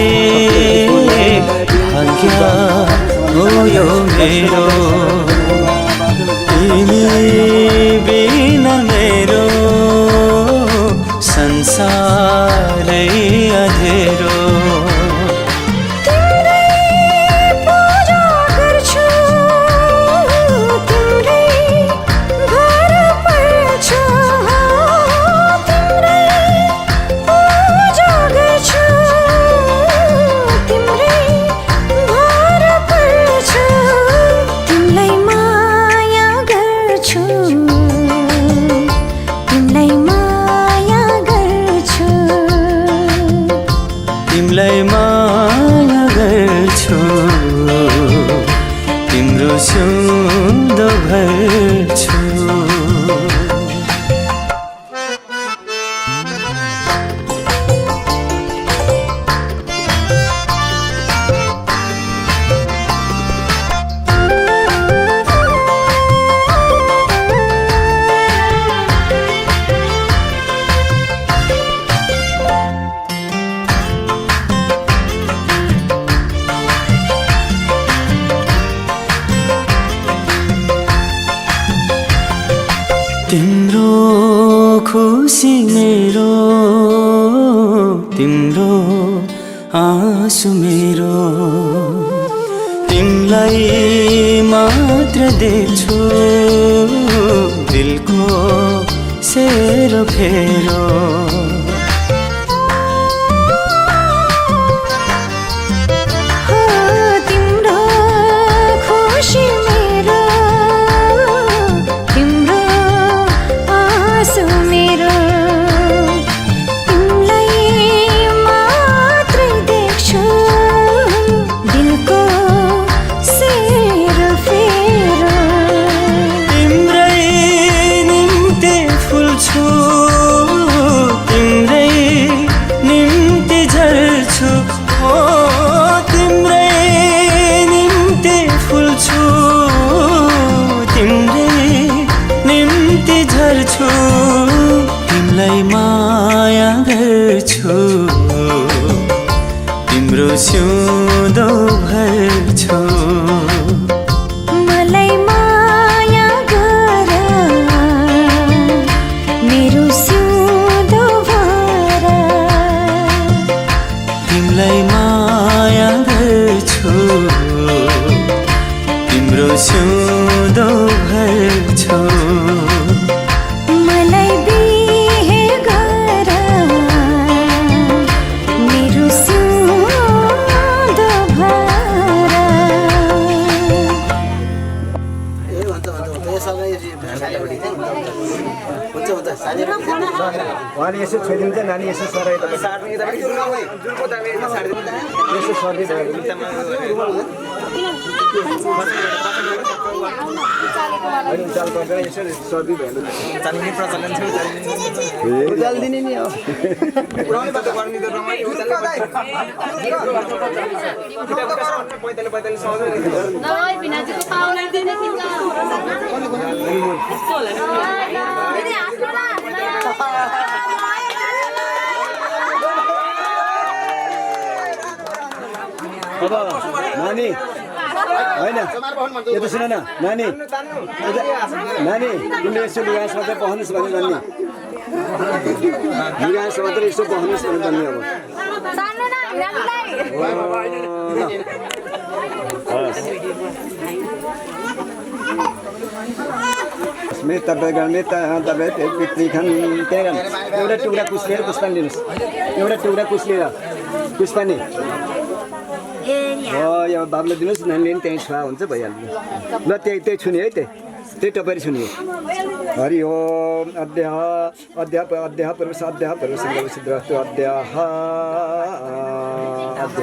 Speaker 1: भाग्य हो यो मेरो तिमी बिना मेरो संसारै अँध्यारो खुसी मेरो तिम्रो आँसु मेरो तिमीलाई मात्र देख्छु दिलको सेरो फेरो
Speaker 11: तिम्रो खुसी मेरो तिम्रो आँसु मेरो तिमीलाई मात्रै देख्छु दिलको सेरो फेरो
Speaker 1: तिम्रै निम्ति फुल्छु तिम्रै निम्ति झर्छु ओ तिम्रै निम्ति फुल्छु तिम्रै निम्ति झर्छु तिमीलाई माया गर्छु तिम्रो सिउँदो भर्छु
Speaker 11: मलाई माया गर मेरो सिउँदो भर
Speaker 1: तिमीलाई माया गर्छु तिम्रो सिउँदो भर्छु
Speaker 11: मलाई बिहे गर मेरो सिउँदो भर
Speaker 7: उहाँले यसो छोइदिन्छ नानी यसो सराइ यसो सर्दी चाल पर्दैन यसो सर्दी भयो चालिने प्रचलन छ चालिदिने नि हो पुराउने बाटो गर्ने त रमाइलो अब नानी होइन यता सुन न नानी नानी तिमीले यसो लुगासमा चाहिँ पहनुहोस् भने भन्ने लुगासमा मात्रै यसो पहनुहोस् भने भन्ने अब मेता बेगन मेता तपाईँ पिक्निक खान त्यहाँ एउटा टुक्रा कुस्लिएर पुष्पानी लिनुहोस् एउटा टुक्रा कुस्लिएर पुष्पानी यो बाबुलाई दिनुहोस् नानीले पनि त्यहीँ छुवा हुन्छ भइहाल्यो ल त्यही छुने है त्यही टपरी छुने हरि ओम अद्याह प्रवेश अद्याह प्रवेश सिद्धस्तु अद्याह अद्याह के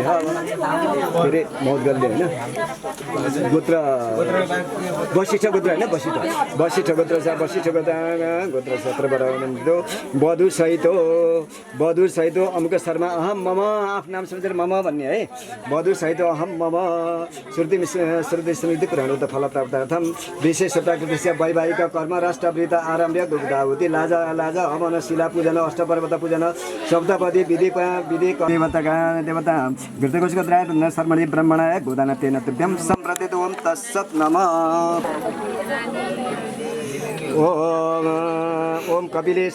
Speaker 7: अरे मौत गर्ने होइन गोत्र वशिष्ठ गोत्र होइन वशिष्ठ गोत्र छ वशिष्ठ गोत्र क्षेत्रबाट बधुर सहित हो अमुक शर्मा अहम मम आफ्नो नाम सोचेर मम भन्ने है बधुर सहित अहम मम श्रुति स्मृति पुराण त फल प्राप्तार्थम विशेषता वैवाहिक कर्म राष्ट्रवृत आरम्भ गुप्ताहुति लाजा हवन शिला पूजन अष्टपर्वत पूजन सप्तपदी विधि देवता घृतकोशद्राय शर्मणि ब्रह्मणाय गोदान तेन तुभ्यं सम्प्रतित ओम तत्सत् नमः ओम कपिले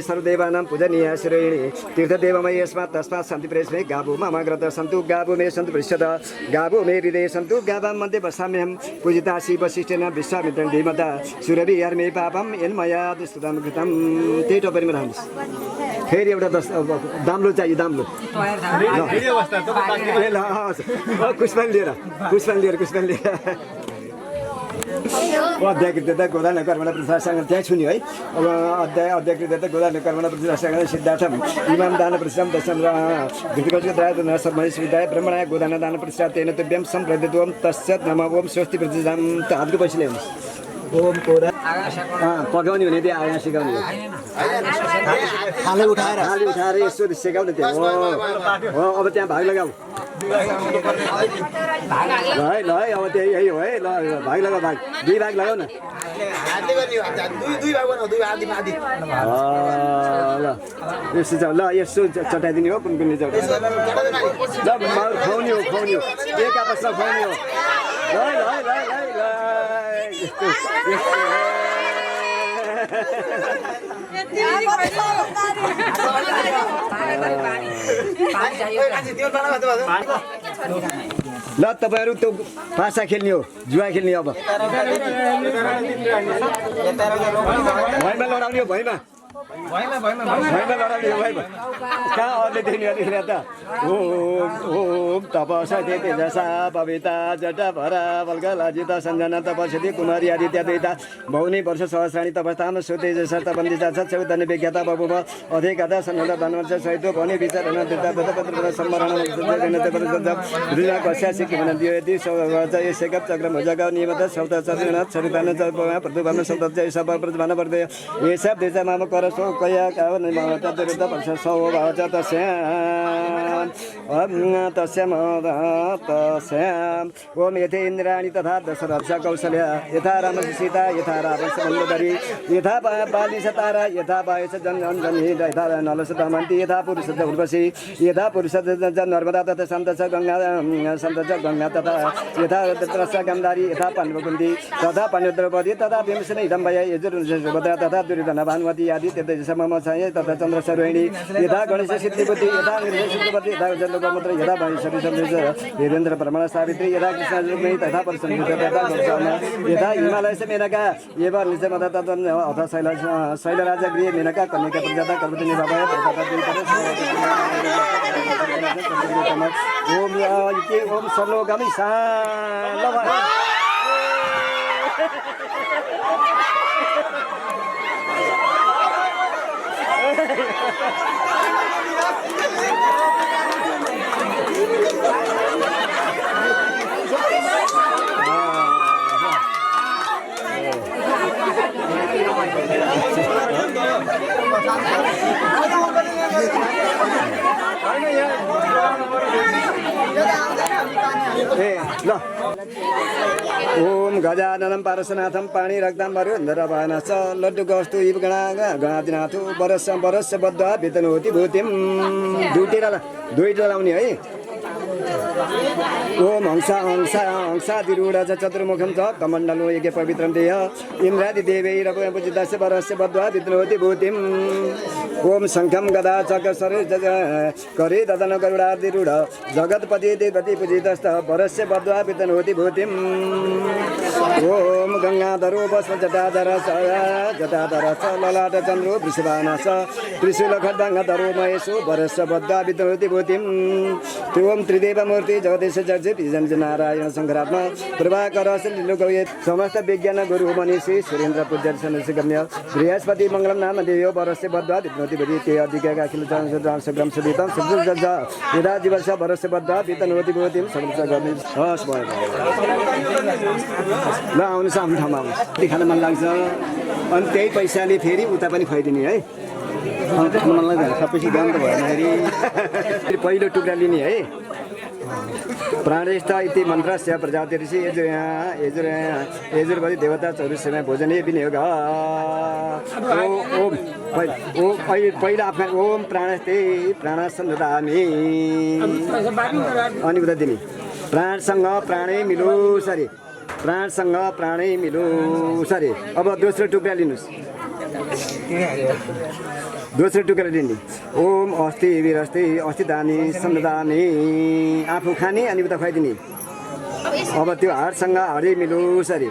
Speaker 7: सर्वदेवानां पूजनीय श्रेणी तीर्थदेवमय यस्मात् तस्मात् सन्ति प्रेष्मे गावो मम ग्रत सन्तु गावो मे सन्तु पृष्ठत गावो मे हृदये सन्तु गावां मध्ये वसाम्यहं पूजिता शिवशिष्टेन विश्वामित्रं धीमता सुरभि हर्मे पापं यन्मया दुष्कृतं कृतं त्यही टपरीमा राख्नुहोस् फेरि एउटा दाम्लो चाहियो दाम्लो पुष्पान लिएर अध्याकृत गोदान कर्मण प्रतिष्ठासँग त्यहाँ छुन्यो है अब अध्याकृत गोदान कर्मण प्रतिष्ठासँग सिद्धार्थम इमाम दान प्रतिष्ठा दशम घृतकोशद्राय सर्मणि श्रीदाय ब्रह्मणाय गोदान दान प्रतिष्ठा तेन तुभ्यं सम्प्रदित ओम तत्सत् नमः ओम स्वस्ति प्रतिष्ठान हातको पैसा ल्याउनुहोस् ओम कोरा पकाउने भने त्यो आगा सिकाउने थाले उठाएर यसो सिकाउने त्यो हो अब त्यहाँ भाग लगाऊ ल है अब त्यही यही हो है ल भाग लगाऊ भाग दुई भाग लगाऊ न ल यसो ल यसो चटाइदिने हो कुन चाहिँ ल खुवाउने हो एक आपसमा खुवाउने हो ल ल तपाईँहरू त्यो पासा खेल्ने हो जुवा खेल्ने अब भैँमा लडाउने हो भैँमा लडाउने हो भैँमा कहाँ अरूले देख्ने अलिकति त ओम तपसते तेजसा बबिता जटा भरा बल्कलाजित सञ्जना तपस्यति कुमारी आदित्य द्वैता बहुनी वर्ष सहस्राणी तपस्ताम सुतेजसा तपन्दिता चौतन्य विज्ञाता बबुम अधिकता सन्नदा धनवर्ष सहित भनी विचारण दिता पत्र सम्मरण ऋण कस्या सिकिमन दियो यदि सौजय सेकप चक्र भजग नियमत शब्द चरण चरितान चपमा प्रतिभान शब्द जय सब प्रतिभान वर्दय ये सब देश माम कर सो कया काव निमत दुरित वर्ष सौ भावच तस्याम ओम यथे इन्द्राणी तथा दशरथ कौशल्या यथा राम सीता यथा रावण मंदरी यथा बाली सतारा यथा वायुस जनजनी यथा नलस दमन्ती यथा पुरुष उर्वशी यथा पुरुष नर्मदा तथा सन्त गंगा तथा यथा रस गंधारी यथा पाण्डवकुन्ती तथा पाण्डुद्रौपदी तथा भीमसेन हिडम्बया यजुर्भद्रा तथा दुर्योधन भानुमती आदि मम छाय तथा चन्द्र सरोहिणी यथा गणेश सिद्धिपति यथा सिद्धिपति यथा जलोपमुद्र यथा महेश्वरी सन्देश वीरेन्द्र प्रमाण सावित्री यथा कृष्ण रुक्मिणी तथा परशुराम तथा यथा हिमालय से मेनका एव निजमत तथा अथ शैलराज गृह मेनका कन्यका प्रजाता कर्मतिनी बाबा ओम ओम सर्वगामी सा ओम गजाननं पारसनाथं पाणि रक्तं वरुन्धरवानस लड्डु कस्तु इव गणादिनाथो बरस बद्धा वेतनोति भूतिम दुईटा लाउने है ओम हंसादिरूढ चतुर्मुखं च कमण्डलो यज्ञ पवित्रं देह इन्द्रादि देवैरपूजितस्य वरस्य बद्ध्वा विद्नोति भूतिम् ओम शङ्खं गदा चक्रसरे करे ददन गरुडादिरूढ जगत्पति देवति पूजितस्त वरस्य बद्ध्वा विद्नोति भूतिम् ओम गङ्गाधरो भस्म जटाधर ललाट चन्द्रो वृषभानस त्रिशूल खड्गाधरो महेशो वरस्य बद्ध्वा विद्नोति भूतिम् ओम त्रिदेवमूर्ति जगदीश जर्जित नारायण शङ्करात्मा प्रभाकर लोकवेद समस्त विज्ञान गुरु मनीषी सुरेन्द्र पूज्य गम्य बृहस्पति मङ्गलम नाम देव वरस्य बद्ध्वा विद्नोति भूति ते अधिका अखिल सग्रम सुदितं सुजज यदा जीवस वरस्य बद्ध्वा विद्नोति भूतिं सङ्गम गर्ने हस भयो ल आउनुहोस् आफ्नो ठाउँमा आउनुहोस् खान मन लाग्छ अनि त्यही पैसाले फेरि उता पनि खुवाइदिने है खानु मन लाग्दैन सबैसित दाम त भएन फेरि पहिलो टुक्रा लिने है प्राणेष्ठ इति मन्त्रस्य प्रजाति ऋषि यजुर्वदि देवता चौरस्यमा भोजने विनियोग ओम पहिला आफ्ना ओम प्राणस्ते प्राणसँग ददामि अनि उता दिने प्राणसँग प्राणै मिलो सरी प्राणसँग प्राणै मिलो सरी अब दोस्रो टुक्रा लिनुहोस् दोस्रो टुक्रा लिने ओम अस्ति वीरस्ति अस्ति दानी सन्नदानी आफू खाने अनि उता खुवाइदिने अब त्यो हाडसँग हाडै मिलोस् अरे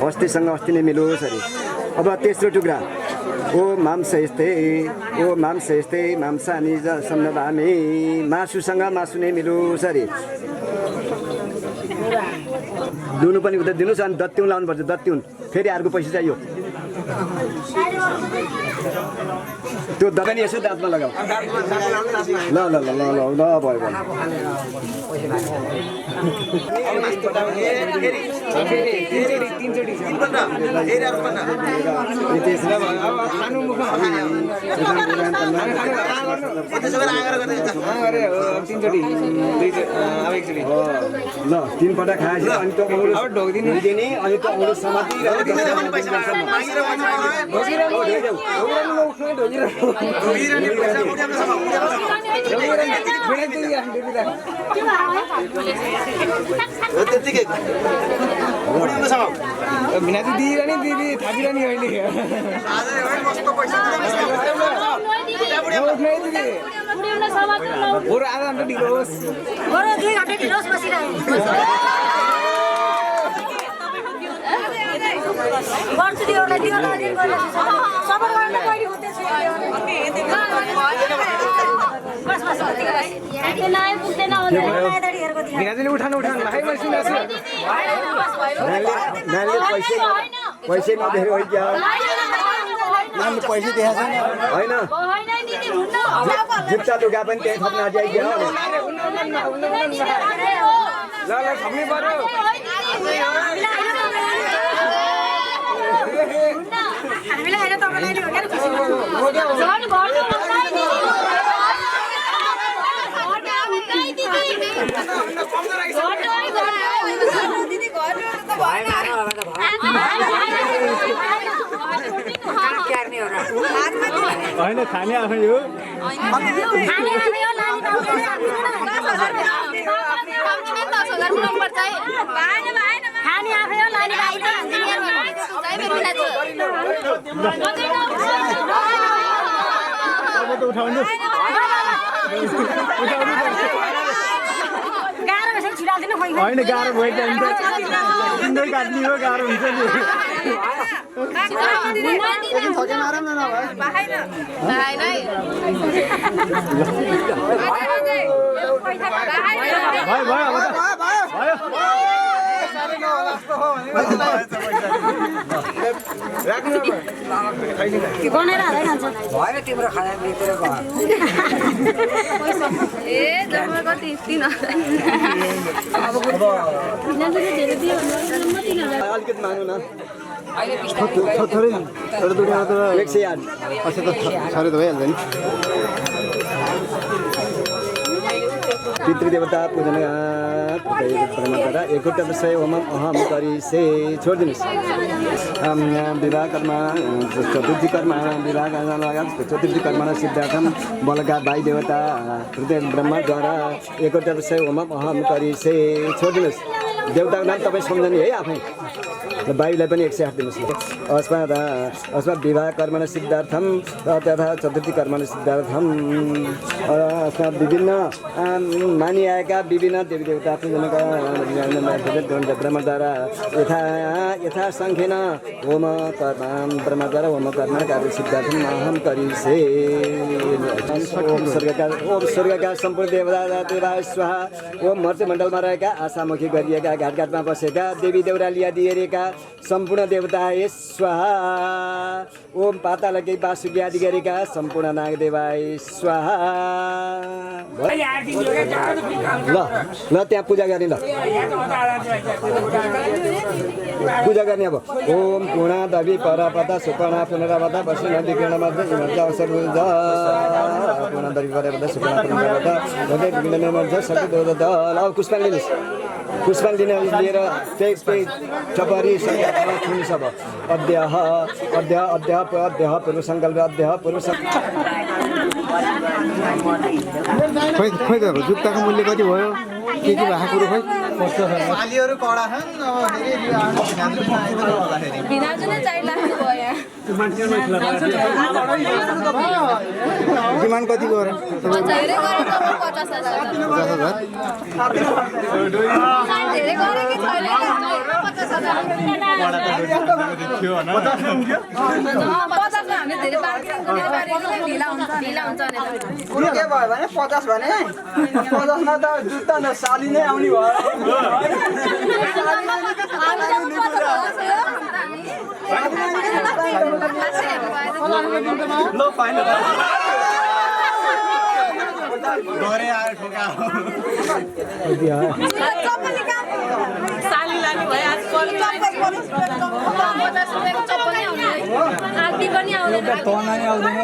Speaker 7: अस्तिसँग अस्ति नै मिलोस् अरे अब तेस्रो टुक्रा ओम मांसयस्ते ओम मांसयस्ते मांसानी सन्नदानी मासुसँग मासु नै मिलोस् अरे दुनु पनि उता दिनुहोस् अनि दत्त्युन लाउनुपर्छ दत्त्युन फेरि अर्को पैसा चाहियो त्यो दबाई यसो दाँतमा लगाऊ ल ल ल ल ल ल भयो भयो ल तीनपल्ट खाएपछि अनि त्यो दिने अनि त्यो समाति
Speaker 5: त्यतिकै
Speaker 7: मिनाती दिइरहने दिदी थाकिरहने अहिले बरु आधा घन्टा ढिलो होस्
Speaker 6: 2 घन्टा ढिलो होस् बसिरहे गर्छु दियोलाई सबर गर्न कहिले हुँदै छ बस बस नाइ पुग्दैन होला
Speaker 7: मिनातीले उठाउनु भाइ मैले सुनेको छु नानीले पैसै नदेखेर होइ क्या नानी पैसै देखाएको छैन होइन जुत्ता लुगा पनि त्यही थप्न आइदियो क्या ल थप्नै पर्यो
Speaker 6: हामीलाई हैन तपाईलाई नि हो क्या खुसी झन्
Speaker 7: होइन खाने आफै हो उठाउनु होइन गाह्रो भयो तिम्रो काट्ने हो गाह्रो हुन्छ नि थकेन आराम नभए
Speaker 2: भएन तिम्रो खाना बेचेर
Speaker 7: अलिकति माग्नु न थोरै थोरै दुःख 108 अच्छा त साह्रै त भइहाल्छ नि पितृदेवता पूजन परम्परा एकवटा विषय होम अहम गरिसे छोडिदिनुहोस् विवाह कर्म चतुर्थी कर्म विवाह चतुर्थी कर्म सिद्धार्थम बलका भाइ देवता हृदय ब्रह्मद्वारा एकवटा विषय होम अहम गरिसे छोडिदिनुहोस् देवताको नाम तपाईँ सम्झने है आफै बाईलाई पनि 108 दिनुहोस् अस्मात् विवाह कर्म सिद्धार्थम तथा चतुर्थी कर्म सिद्धार्थम अस्मात् विभिन्न मानिआएका विभिन्न देवी देवता पूजनका ब्रह्मद्वारा यथा सङ्ख्येन होम कर्म ब्रह्मद्वारा होम कर्म कार्य सिद्धार्थम अहम गरिसे ओम स्वर्गका सम्पूर्ण देवता स्वाहा ओम मर्त्यमण्डलमा रहेका आशामुखी गरिएका घाटघाटमा बसेका देवी देउराली दिएका सम्पूर्ण देवता स्वाहा ओम पातालकै वासुकी आदि गरेका सम्पूर्ण नागदेवाय स्वाहा ल त्यहाँ पूजा गर्ने ल पूजा गर्ने अब ओम पूर्णा देवी परापता सुपर्णा पुनरावता बसी नदी किरणमध्ये अवसर पूर्णा देवी परापता सुपर्णा पुनरावता नदी किरणमध्ये सबै देवता ल पुष्पाञ्जली लिनुहोस् पुष्पाञ्जली लिएर त्यही चपरी थुनिस अब अद्यः पूर्व सङ्कल्प अद्यः पूर्व खोइ त जुत्ताको मूल्य कति भयो के भएको कुरो खोइ
Speaker 5: मालीहरू कडा छन्
Speaker 7: डिमान्ड कति गयो
Speaker 5: 50 भने 50 मा त जुत्ता न साली नै आउने भयो लो फाइनल गरे आएर ठोका
Speaker 8: साली लानी भयो आज कल पनि आउँदैन
Speaker 7: आउँदैन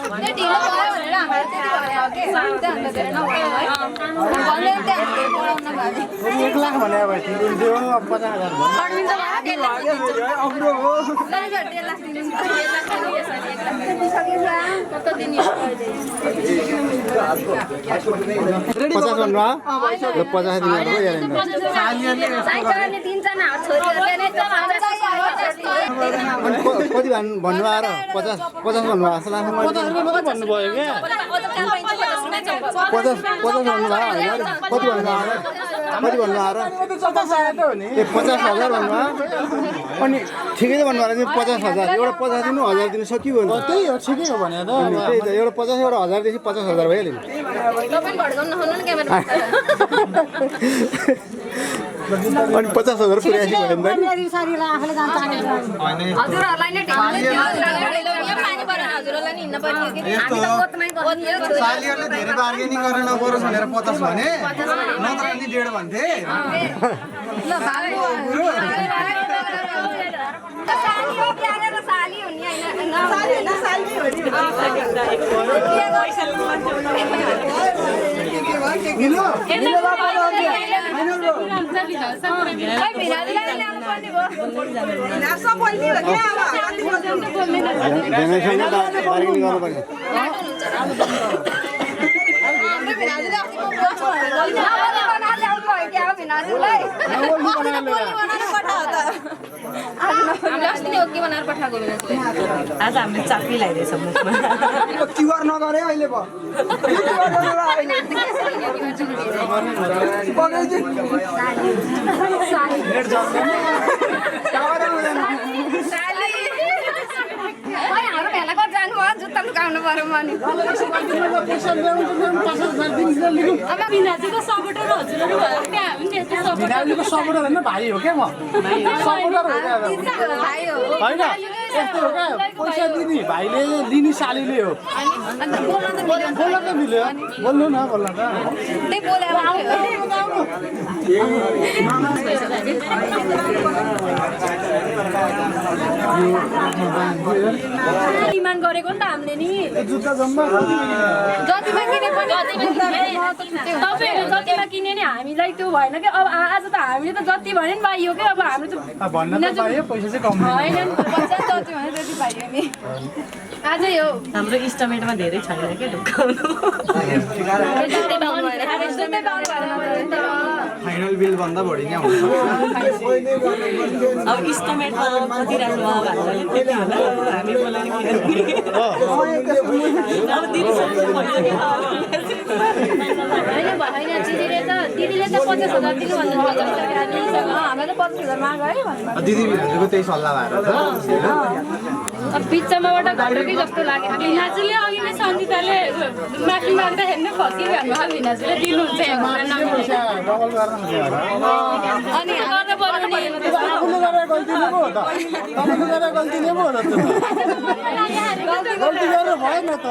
Speaker 8: ढिलो भयो भनेर हामीलाई त्यति भने हो के त्यहाँ धेरै नभयो है भन्दै त्यहाँ पढाउन भयो
Speaker 7: 1 लाख भने अब दिन्थ्यो 50,000 भन्नु
Speaker 8: अड्मिन त
Speaker 7: अग्रो हो
Speaker 8: ल 1.5 लाख दिनु 1 लाख दिनु यसरी कति दिन यो
Speaker 7: 50 भन्नु ल 50 दिनु हो यार
Speaker 8: साइकलले दिन्छ न छोरीहरुले नै
Speaker 7: अनि कति भन्नु आएर 50 भन्नु आछ लाख 50 रुपैयाँ मात्रै भन्नु भयो के 50 भन्नु भयो हैन कति भन्नु आएर कति भन्नु आएर 50,000 भन्नु अनि ठिकै त भन्नु आएर 50,000 एउटा 50 दिनु 1000 दिनु सकियो नि त्यही हो ठिकै हो भने त त्यही त एउटा 50 एउटा 1000 देखि 50,000 भइहाल्यो नि
Speaker 8: तपाईं भड्काउन नहुनु नि क्यामेरा
Speaker 7: अनि 50,000 पुर्याएपछि भयो नि
Speaker 6: सारीलाई आफूले जान्छ
Speaker 8: हजुरहरुलाई नै ढिलो पानी परेन हजुरहरुलाई नि हिँड्न पर्ने के हामी त ओतमै गर्नु
Speaker 7: सालीहरुले धेरै बार्गेनिङ गरेर नपरोस् भनेर 50 भने नत्र अनि 1.5 भन्थे
Speaker 8: ल भाइ साली हो प्यारे र साली हुने हैन साली हैन साली हो नि पैसा
Speaker 2: आज हामीले चाक्री लगाइरहेछ मुखमा
Speaker 7: क्युआर नगरे अहिले भयो
Speaker 8: जुत्ता लुकाउनु पर्यो भने
Speaker 11: बिनाजुको सपोर्टर हजुरहरू भयो त्यहाँ हामी
Speaker 7: बिनाजुको सपोर्टर हैन भाइ हो के म सपोर्टर हो के
Speaker 8: भाइ हो
Speaker 7: हैन यस्तो हो के पैसा दिने भाइले लिने सालीले हो बोल्न त मिल्यो बोल्नु न बोल्न त
Speaker 8: त्यही बोलेर
Speaker 11: डिमान्ड गरेको नि त हामीले नि
Speaker 7: जुत्ता जम्मा
Speaker 8: जतिमा किने पनि
Speaker 11: तपाईँहरू जतिमा किने नि हामीलाई त्यो भएन कि अब आज त हामीले त जति भन्यो नि पाइयो कि अब हाम्रो त
Speaker 7: भन्न त पाइयो पैसा चाहिँ कम
Speaker 11: होइन
Speaker 8: पैसा जति भने त्यति पाइयो नि
Speaker 11: आज यो
Speaker 2: हाम्रो इस्टिमेटमा धेरै छैन के ढुकाउनु
Speaker 7: फाइनल बिल भन्दा बढी नै आउँछ
Speaker 2: अब इस्टिमेटमा कति राख्नु भन्नाले त्यति होला हामी बोलाउने अब दिदीसँग
Speaker 11: होइन दिदीले त 50,000 दिनु भन्नु हामीलाई त 50,000 माग है
Speaker 7: दिदी भित्रको त्यही सल्लाह भएर
Speaker 11: अब बिचमाबाट घटेकै जस्तो लाग्यो भिनाजुले अघि नै सन्जिताले माथि माग्दाखेरि नै फसिरहनु भिनाजुले दिनुहुन्छ अनि गर्दा पर्यो नि
Speaker 7: आफूले गरेर गल्ती नै पो हो त तपाईँले गरेर गल्ती नै पो हो त गल्ती गरेर भएन त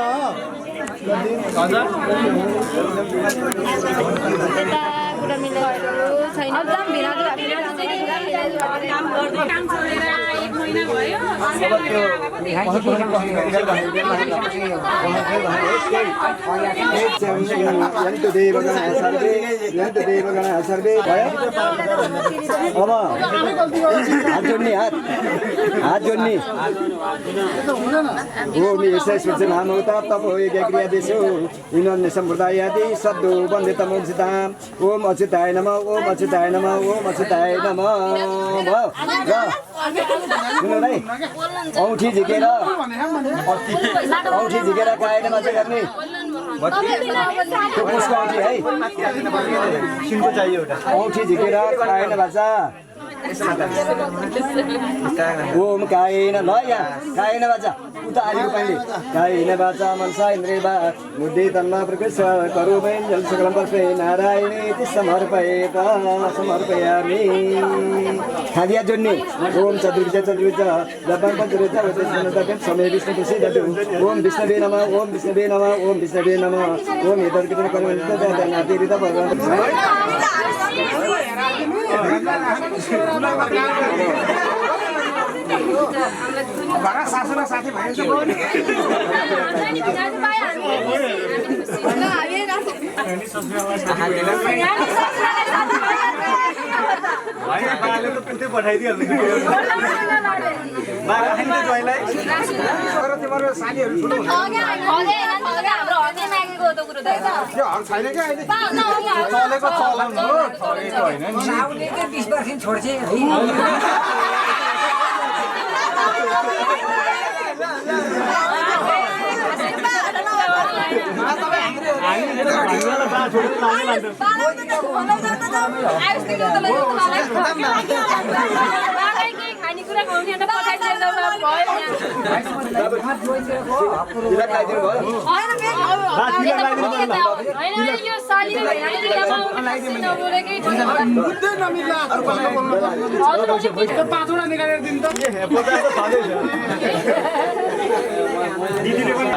Speaker 8: त्यता कुरा मिलेको छैन जाम भिनाजु
Speaker 11: काम छोडेर 1 महिना भयो
Speaker 7: अब हात जोड्ने हात जोड्ने ओम यशस्वी नाम होता तप हो क्रिया देशो इन्होंने संप्रदाय आदि सद्दो वंदे तमो सिद्धाम ओम अच्युताय नमः ओम अच्युताय नमः ओम अच्युताय नमः सुन्नु भाइ औँठी झिकेर गाएर मात्रै गर्ने पुष्प औँठी है सिनको चाहियो एउटा औँठी झिकेर गाएन भाषा ओम कायेन ल यहाँ कायेन बाचा उता आलिको पाइले कायेन बाचा मनसा इन्द्रिय बुद्धि तन्मा प्रकृष्ट करो वैन जल सकलम परस्मै नारायणेति समर्पयामि खादिया जोड्ने ओम चतुर्भुज लब्बं पञ्चरुचा वचस्मनतकं समय विष्णु प्रसीदतु ओम विष्णवे नमः ओम विष्णवे नमः ओम विष्णवे नमः ओम एतद्कृतं कर्मणि तदानातिरित भगवान्
Speaker 11: खानेकुरा खुवाउने अन्त पठाइदिएर होइन यो सालीले
Speaker 3: पाँचवटा निकालेर दिनु त दिदीले पनि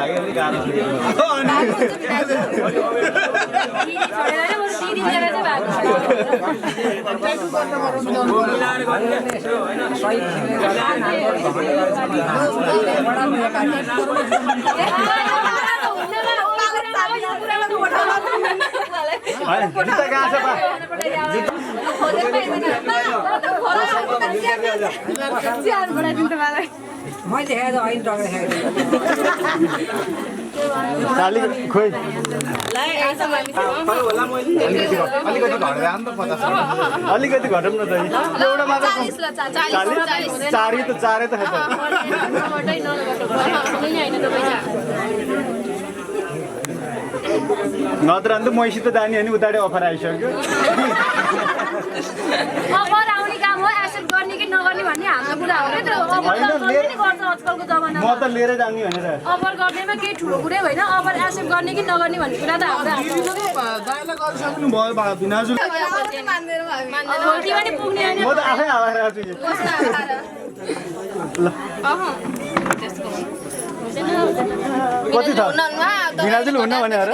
Speaker 2: मैले हेर्दा होइन डगरे
Speaker 7: साली खोइ अलिकति घटौँ न त एउटा मात्र 40 चारै त नत्र अन्त मैसित जाने अनि उताडे अफर आइसक्यो
Speaker 11: अफर आउने काम हो एक्सेप्ट गर्ने कि नगर्ने भन्ने हाम्रो कुरा हो नि त गर्छ आजकलको जमानामा
Speaker 7: म त लिएर जाने भनेर
Speaker 11: अफर गर्नेमा केही ठुलो कुरै होइन अफर एक्सेप्ट गर्ने कि नगर्ने भन्ने कुरा त हाम्रो भोलि पनि पुग्ने होइन
Speaker 7: म त आफै आएर आएको छु कति छ बिनाजुल हुन्न भनेर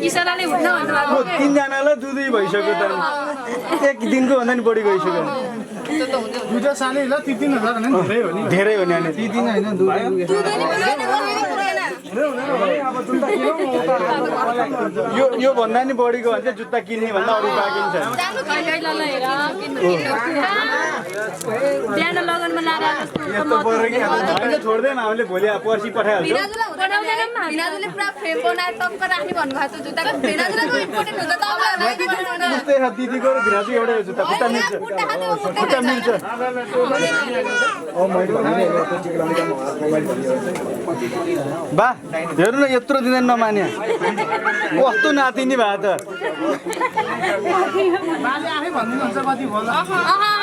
Speaker 11: इसाराले हुन्न भन्नुभएको
Speaker 7: 3 जनालाई दुई भइसक्यो त एक दिनको भन्दा नि बढी गइसक्यो
Speaker 3: दुईटा साली ल 3000 भने
Speaker 7: धेरै हो नि अनि
Speaker 3: 3 दिन हैन
Speaker 7: यो भन्दा नि बढीको भन्छ जुत्ता किन्ने भन्दा अरू बाँकिन्छ
Speaker 11: बिहान लगनमा लाएर
Speaker 7: यस्तो पऱ्यो कि होइन छोड्दैन हामीले भोलि पर्सि पठाइहाल्छौँ
Speaker 8: पुरा फ्रेम बनाएर टक्क राख्ने भन्नुभएको छ जुत्ताको भेनाजुलाको इम्पोर्टेन्ट हुन्छ
Speaker 7: त्यस्तै छ दिदीको र भिनाजु एउटै जुत्ता खुट्टा मिल्छ खुट्टा मिल्छ बा हेर्नु न यत्रो दिँदैन नमान्या कस्तो नातिनी भए त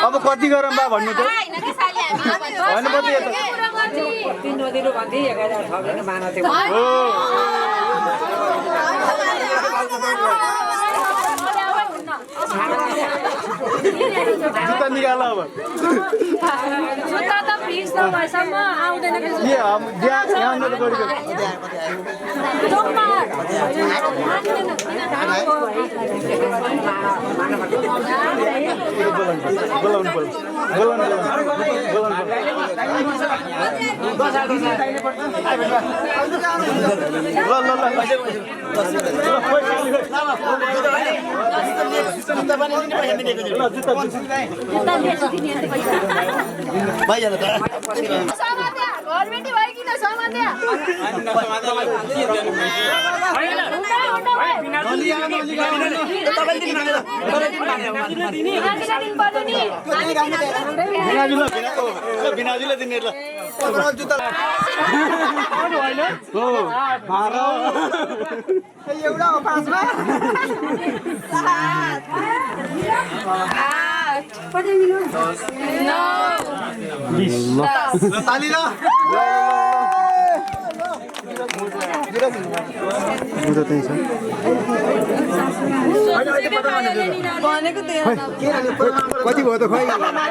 Speaker 7: अब कति गरौँ बा भन्नु त होइन कति यता
Speaker 2: 3 दिनु भन्थे 1000 थपेर माना थियो
Speaker 7: जुत्ता निकाल अब
Speaker 11: जुत्ता त फ्रिज नभएसम्म आउँदैन
Speaker 7: यहाँ त बढी बोलाउनु पर्छ
Speaker 11: गभर्मेन्टै भयो किन समात्या
Speaker 7: बिनाजुले दिने ल
Speaker 5: एउटा हो 5 मा ताली ल
Speaker 7: कति भयो त खै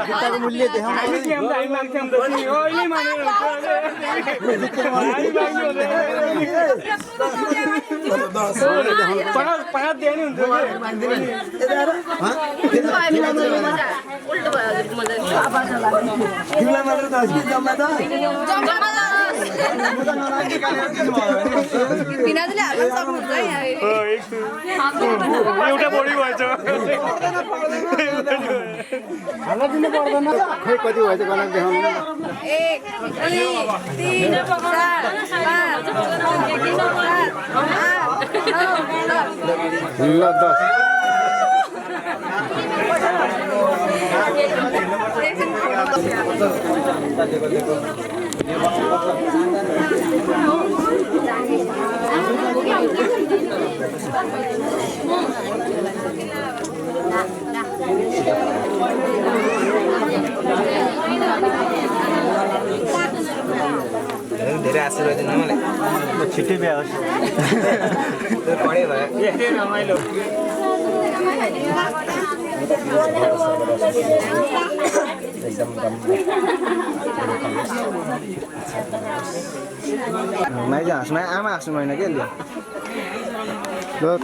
Speaker 7: जुत्ताको मूल्य देखाउनु तिमीलाई मात्र त कि जम्मा त
Speaker 8: भिनाजुले हाल्न सक्नुहुन्छ है
Speaker 3: एउटा बढी भएछ
Speaker 7: हाल्न दिनु पर्दैन खै कति भएछ गनाक देखाउनु
Speaker 8: 1 2 3 4 5
Speaker 7: ल 10
Speaker 5: धेरै आशीर्वाद दिनु मलाई
Speaker 1: छिट्टै बिहा होस्
Speaker 5: पढे भयो
Speaker 3: रमाइलो
Speaker 5: माइज हाँस्नु आमा हाँस्नु भएन के ल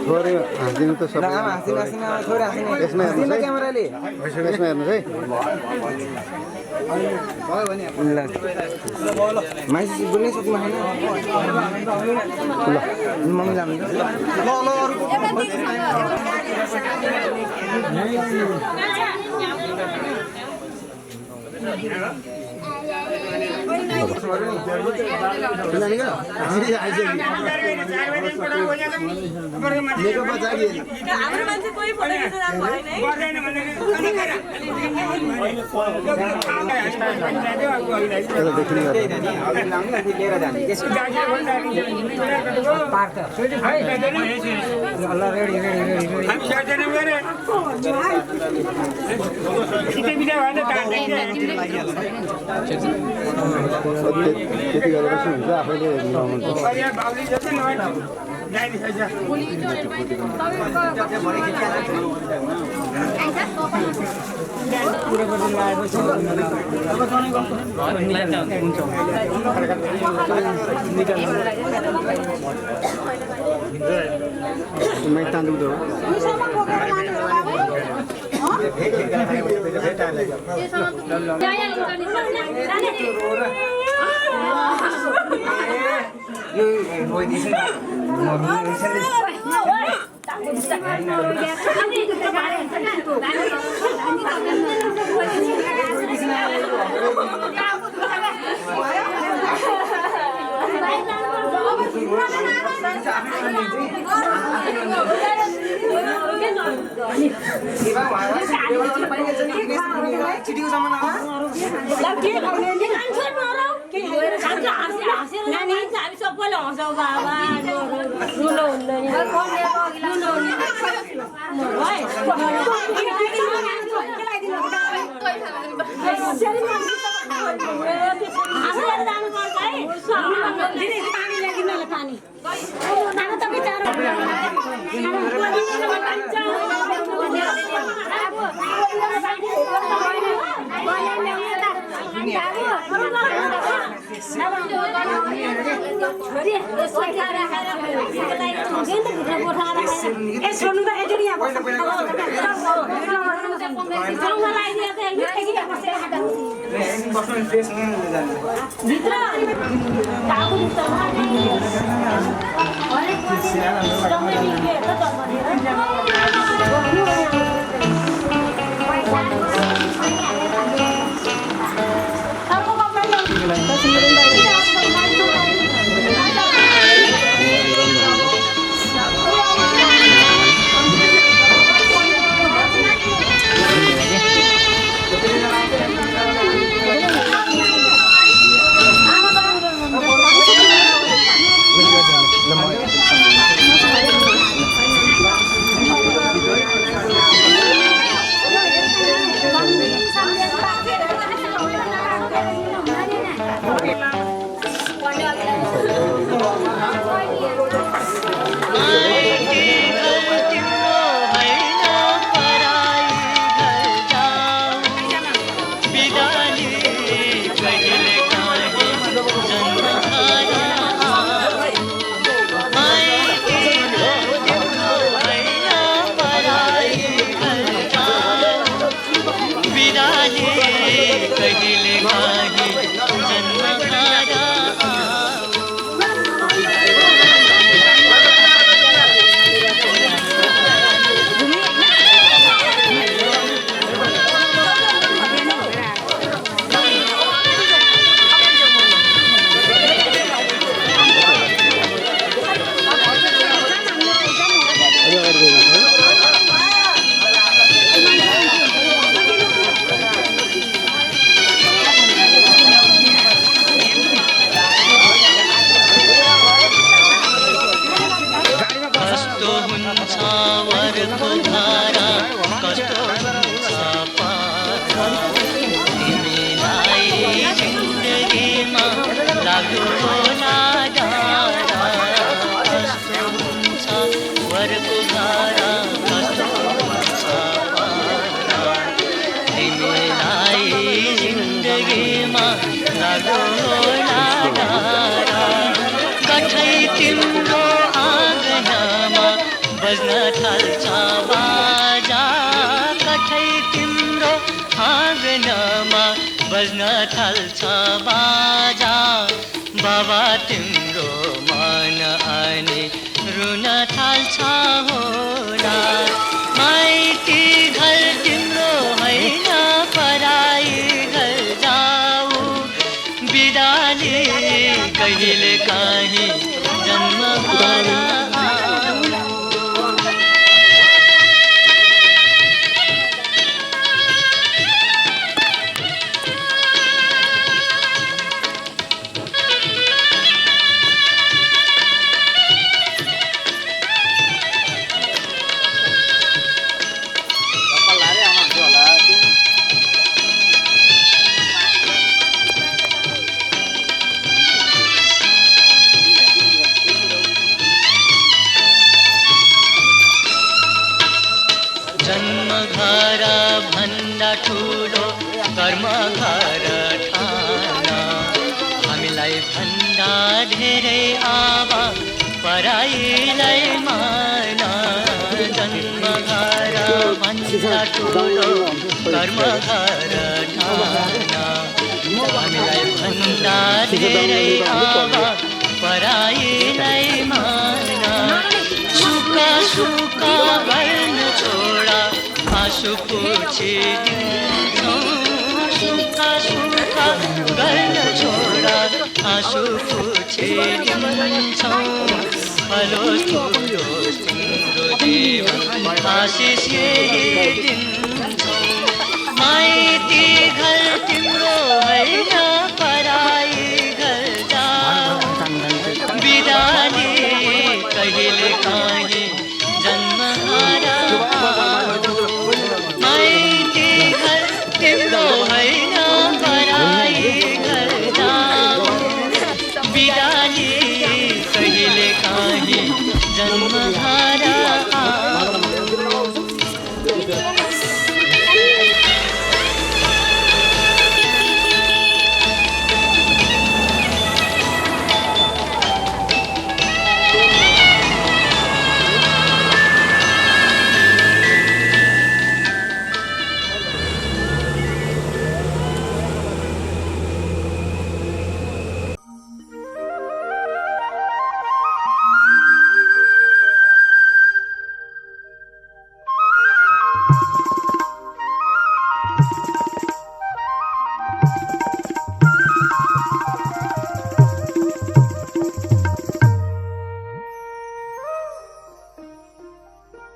Speaker 7: थोरै हाँसिदिनु त सबै
Speaker 5: आमा हाँस्नु हाँस्नु थोरै हाँस्नु
Speaker 7: यसमा हेर्नुहोस् है
Speaker 5: क्यामेराले
Speaker 7: यसमा हेर्नुहोस् है
Speaker 5: ल माइज बोल्नै सक्नु छैन ल मम्मी जानु ल
Speaker 7: त्यति गरेर चाहिँ हुन्छ आफैले मिलाउनुहुन्छ मैं तांदूळ दो
Speaker 9: उज्यालो होला डाँडा कठै तिम्रो आँगनमा बज्न थाल्छ बाजा कठै तिम्रो आँगनमा बज्न थाल्छ बाजा बाबा तिम्रो मन अनि रुन थाल्छ होला माइती घर तिम्रो होइन पराई घर जाऊ बिदाले कहिले काहीँ जन्म भारा जन्मघर भन्दा ठुलो कर्मघर ठान हामीलाई भन्दा धेरै आवा पराईलाई मान जन्मघर भन्दा ठुलो कर्मघर ठान हामीलाई भन्दा धेरै आवा पराईलाई मान सुका सुका गर्न छोडा आँसु पुछिदिन्छौँ सुका सुका गर्न छोडा आँसु पुछिदिन्छौँ हलोस् फुलोस् तिम्रो जीवन आशिष यही दिन्छौँ माइती घर तिम्रो होइन पराई घर जाऊ बिदाले कहिले काहीँ जन्महारा माइती घर तिम्रो होइन पराई घर जाऊ बिदाले कहिले काहीँ जन्महारा